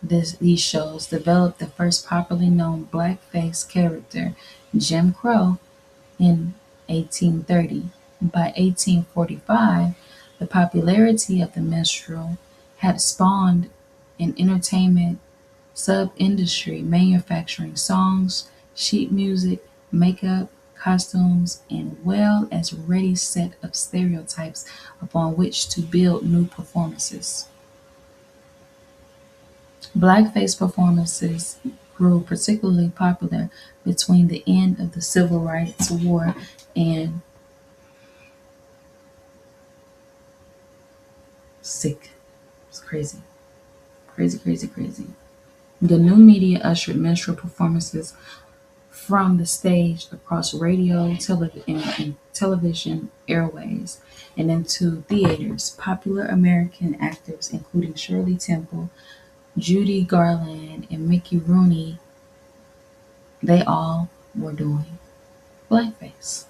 these shows, developed the first properly known blackface character, Jim Crow, in 1830. By 1845, the popularity of the minstrel had spawned an entertainment sub-industry manufacturing songs, sheet music, makeup, costumes, and well as ready set of stereotypes upon which to build new performances. Blackface performances grew particularly popular between the end of the Civil Rights War and sick. It's crazy. Crazy, crazy, crazy. The new media ushered minstrel performances from the stage across radio, and television airways and into theaters. Popular American actors, including Shirley Temple, Judy Garland, and Mickey Rooney, they all were doing blackface.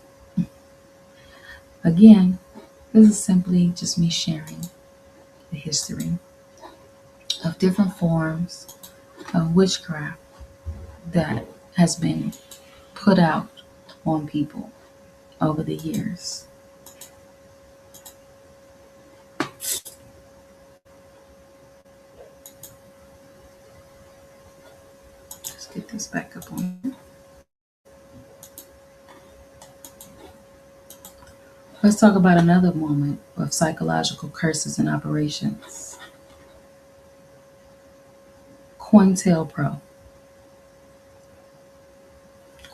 Again, this is simply just me sharing the history of different forms of witchcraft that has been put out on people over the years. Let's get this back up on. Let's talk about another moment of psychological curses and operations. COINTELPRO.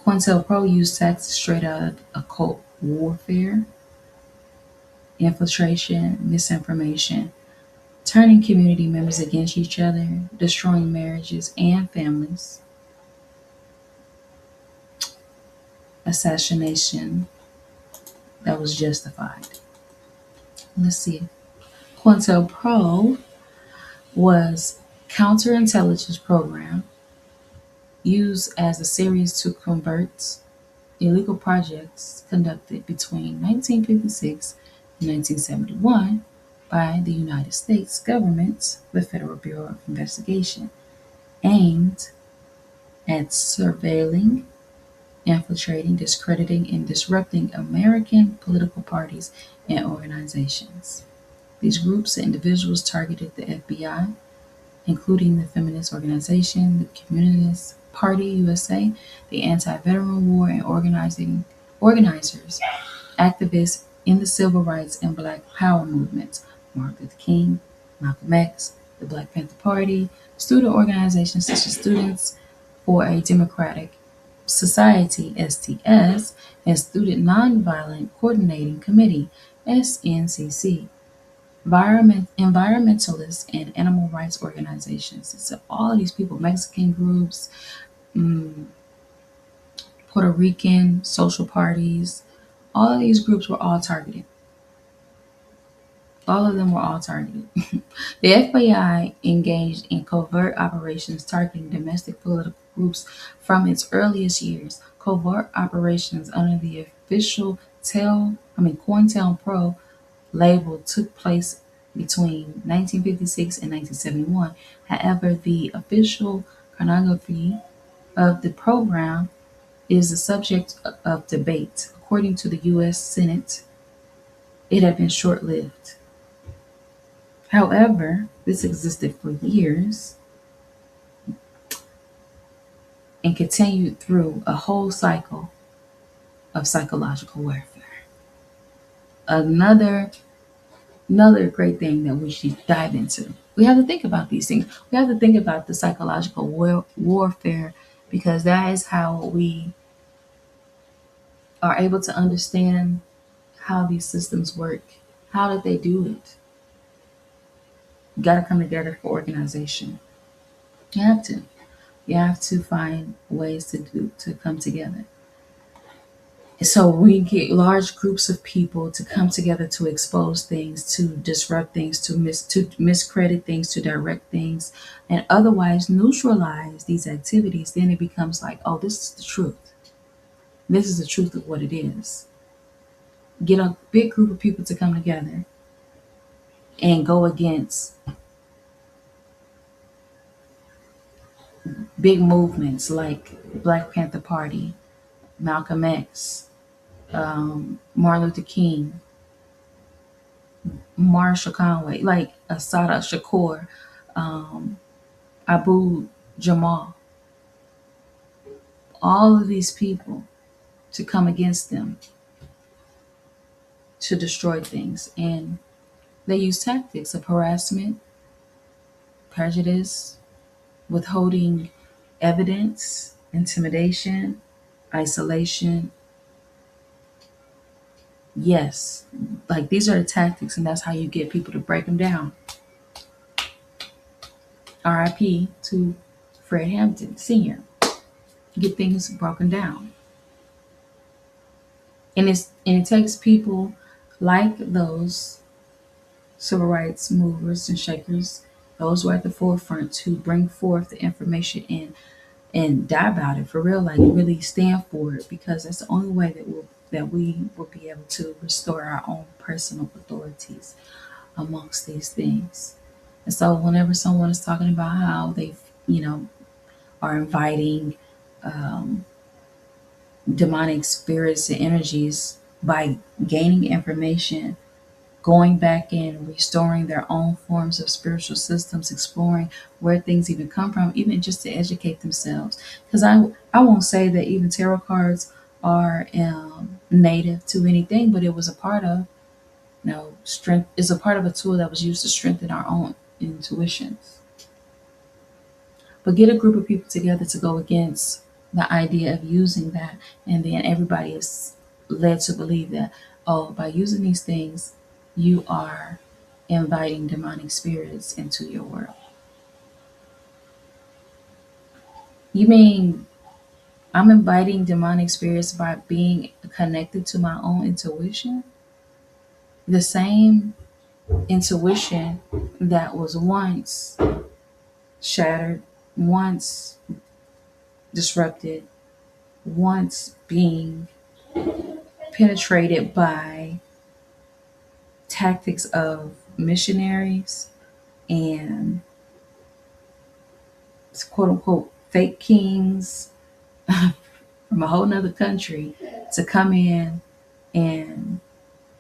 COINTELPRO used tactics straight out of occult warfare, infiltration, misinformation, turning community members against each other, destroying marriages and families, assassination that was justified. Let's see. COINTELPRO was counterintelligence program used as a series to convert illegal projects conducted between 1956 and 1971 by the United States government, the Federal Bureau of Investigation, aimed at surveilling, infiltrating, discrediting, and disrupting American political parties and organizations. These groups and individuals targeted the FBI, including the Feminist Organization, the Communist Party USA, the Anti-Veteran War, and organizers, activists in the civil rights and Black Power movements, Martin Luther King, Malcolm X, the Black Panther Party, student organizations such as Students for a Democratic Society, STS, and Student Nonviolent Coordinating Committee, SNCC, environmentalists, and animal rights organizations. So all of these people, Mexican groups, Puerto Rican social parties, all of these groups were all targeted. All of them were all targeted. The FBI engaged in covert operations targeting domestic political groups from its earliest years. Covert operations under the official COINTELPRO label took place between 1956 and 1971. However, the official chronography of the program is the subject of debate. According to the U.S. Senate, it had been short-lived. However, this existed for years and continued through a whole cycle of psychological warfare. Another great thing that we should dive into. We have to think about these things. We have to think about the psychological warfare, because that is how we are able to understand how these systems work. How did they do it? You got to come together for organization. You have to. You have to find ways to come together. So we get large groups of people to come together to expose things, to disrupt things, to miscredit things, to direct things, and otherwise neutralize these activities. Then it becomes like, oh, this is the truth. This is the truth of what it is. Get a big group of people to come together and go against big movements like Black Panther Party, Malcolm X, Martin Luther King, Marshall Conway, like Assata Shakur, Abu Jamal. All of these people to come against them, to destroy things. And they use tactics of harassment, prejudice, withholding evidence, intimidation, isolation. Yes, like these are the tactics, and that's how you get people to break them down. RIP to Fred Hampton Sr. Get things broken down. And it takes people like those civil rights movers and shakers, those who are at the forefront, to bring forth the information and die about it for real, like really stand for it, because that's the only way that we will be able to restore our own personal authorities amongst these things. And so whenever someone is talking about how they, are inviting demonic spirits and energies by gaining information, going back and restoring their own forms of spiritual systems, exploring where things even come from, even just to educate themselves. Because I won't say that even tarot cards are native to anything, but it was a part of, strength. Is a part of a tool that was used to strengthen our own intuitions. But get a group of people together to go against the idea of using that, and then everybody is led to believe that, oh, by using these things, you are inviting demonic spirits into your world. You mean I'm inviting demonic spirits by being connected to my own intuition? The same intuition that was once shattered, once disrupted, once being penetrated by tactics of missionaries and quote unquote fake kings from a whole nother country to come in and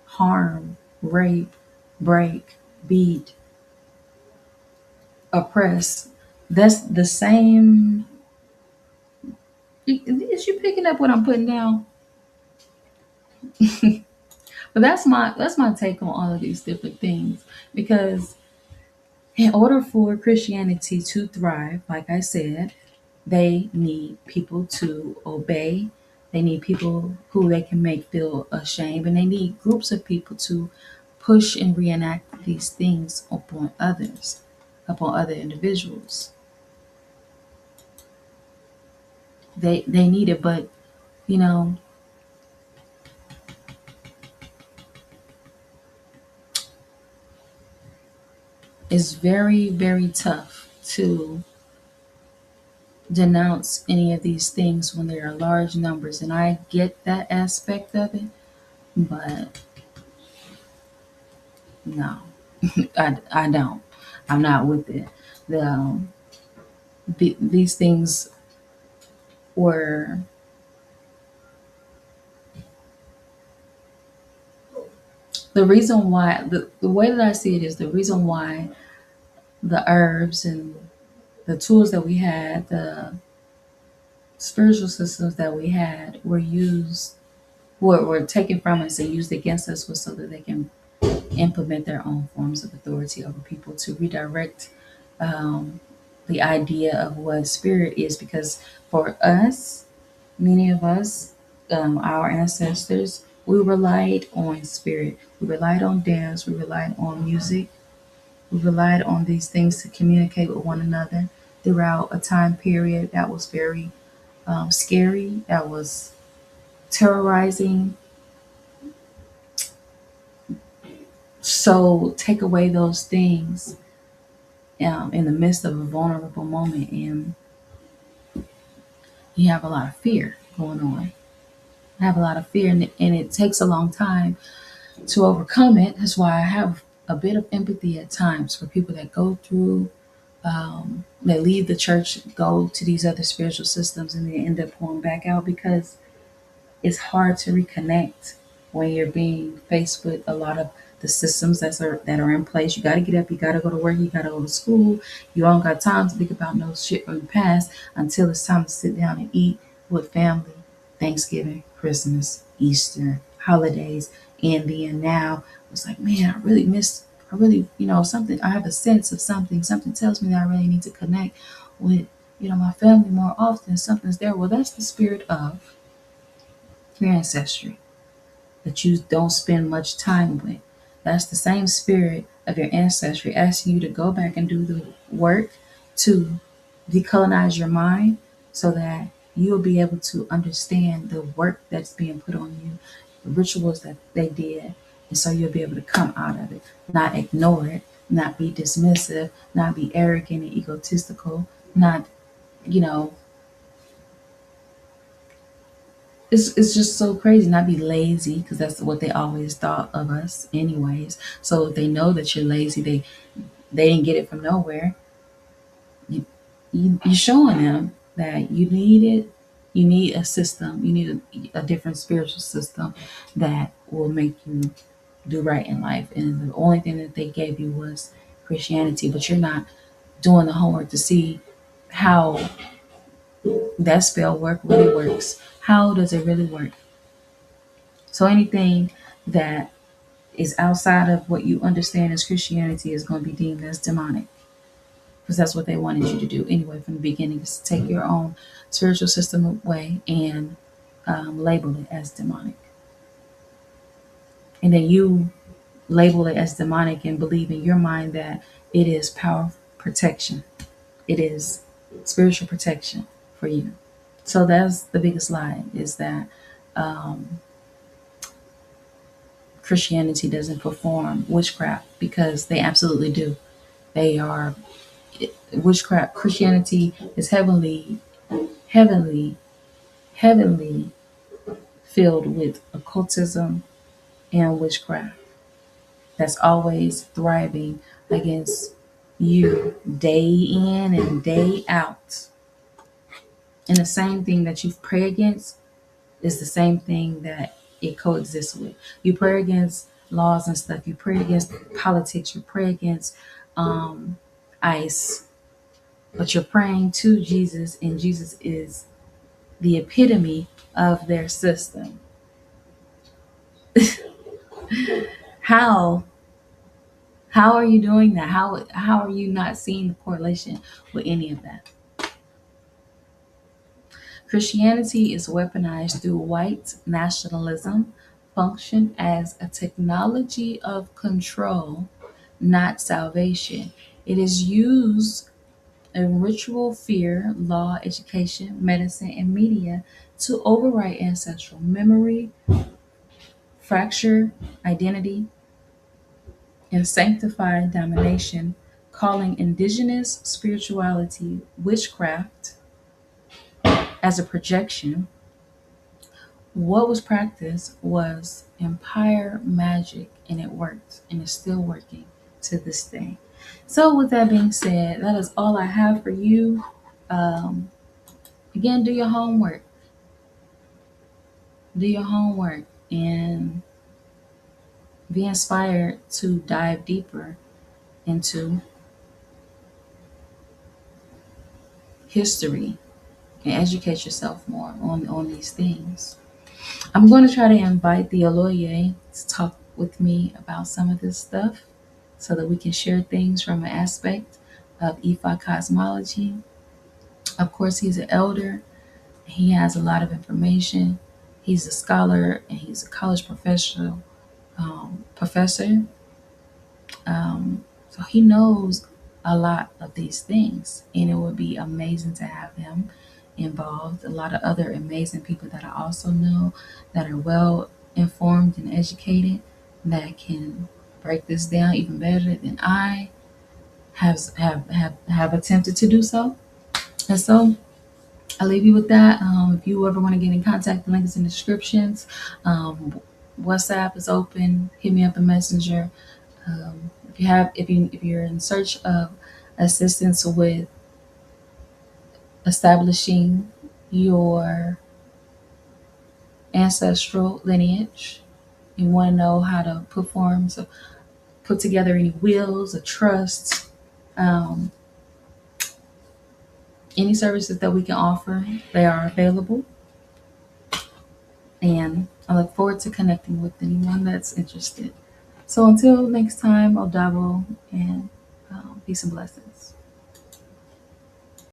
harm, rape, break, beat, oppress. That's the same. Is you picking up what I'm putting down? But that's my take on all of these different things, because in order for Christianity to thrive, like I said, They need people to obey. They need people who they can make feel ashamed, and they need groups of people to push and reenact these things upon others, upon other individuals. They need it, but you know, it's very, very tough to denounce any of these things when there are large numbers, and I get that aspect of it, but no, I don't. I'm not with it. The, these things were the reason why the way that I see it is the reason why the herbs and the tools that we had, the spiritual systems that we had were used were taken from us and used against us was so that they can implement their own forms of authority over people to redirect um, the idea of what spirit is. Because for us, many of us, our ancestors, we relied on spirit. We relied on dance. We relied on music. We relied on these things to communicate with one another throughout a time period that was very scary, that was terrorizing. So take away those things in the midst of a vulnerable moment, and you have a lot of fear going on. I have a lot of fear, and it takes a long time to overcome it. That's why I have a bit of empathy at times for people that go through, that leave the church, go to these other spiritual systems, and they end up pulling back out because it's hard to reconnect when you're being faced with a lot of the systems that are in place. You got to get up, you got to go to work, you got to go to school. You don't got time to think about no shit from the past until it's time to sit down and eat with family. Thanksgiving, Christmas, Easter, holidays, and then now it's like, man, I really missed. I really, something. I have a sense of something. Something tells me that I really need to connect with, my family more often. Something's there. Well, that's the spirit of your ancestry that you don't spend much time with. That's the same spirit of your ancestry asking you to go back and do the work to decolonize your mind so that you'll be able to understand the work that's being put on you, the rituals that they did, and so you'll be able to come out of it, not ignore it, not be dismissive, not be arrogant and egotistical, not, you know, it's just so crazy, not be lazy, because that's what they always thought of us anyways. So if they know that you're lazy, they didn't get it from nowhere. You're showing them that you need it. You need a system. You need a different spiritual system that will make you do right in life. And the only thing that they gave you was Christianity, but you're not doing the homework to see how that spell work really works. How does it really work? So anything that is outside of what you understand as Christianity is going to be deemed as demonic, because that's what they wanted you to do anyway from the beginning, is to take your own spiritual system away and label it as demonic. And then you label it as demonic and believe in your mind that it is power protection. It is spiritual protection for you. So that's the biggest lie, is that Christianity doesn't perform witchcraft, because they absolutely do. They are witchcraft. Christianity is heavenly, heavenly filled with occultism and witchcraft that's always thriving against you day in and day out. And the same thing that you pray against is the same thing that it coexists with. You pray against laws and stuff. You pray against politics. You pray against ICE. But you're praying to Jesus, and Jesus is the epitome of their system. How are you doing that? How are you not seeing the correlation with any of that? Christianity is weaponized through white nationalism, function as a technology of control, not salvation. It is used in ritual, fear, law, education, medicine, and media to overwrite ancestral memory, fracture identity, and sanctify domination, calling indigenous spirituality witchcraft as a projection. What was practiced was empire magic, and it worked, and it's still working to this day. So, with that being said, that is all I have for you. Um, Again, do your homework. Do your homework and be inspired to dive deeper into history and educate yourself more on these things. I'm going to try to invite the Aloye to talk with me about some of this stuff so that we can share things from an aspect of Ifa cosmology. Of course, he's an elder. He has a lot of information. He's a scholar and he's a college professor. So he knows a lot of these things, and it would be amazing to have him involved. A lot of other amazing people that I also know that are well informed and educated that can break this down even better than I have attempted to do so. And so I'll leave you with that. If you ever want to get in contact, the link is in the descriptions. WhatsApp is open. Hit me up in Messenger. If you're in search of assistance with establishing your ancestral lineage, you want to know how to put together any wills or trusts, any services that we can offer, they are available. And I look forward to connecting with anyone that's interested. So until next time, Odabo, and peace and blessings.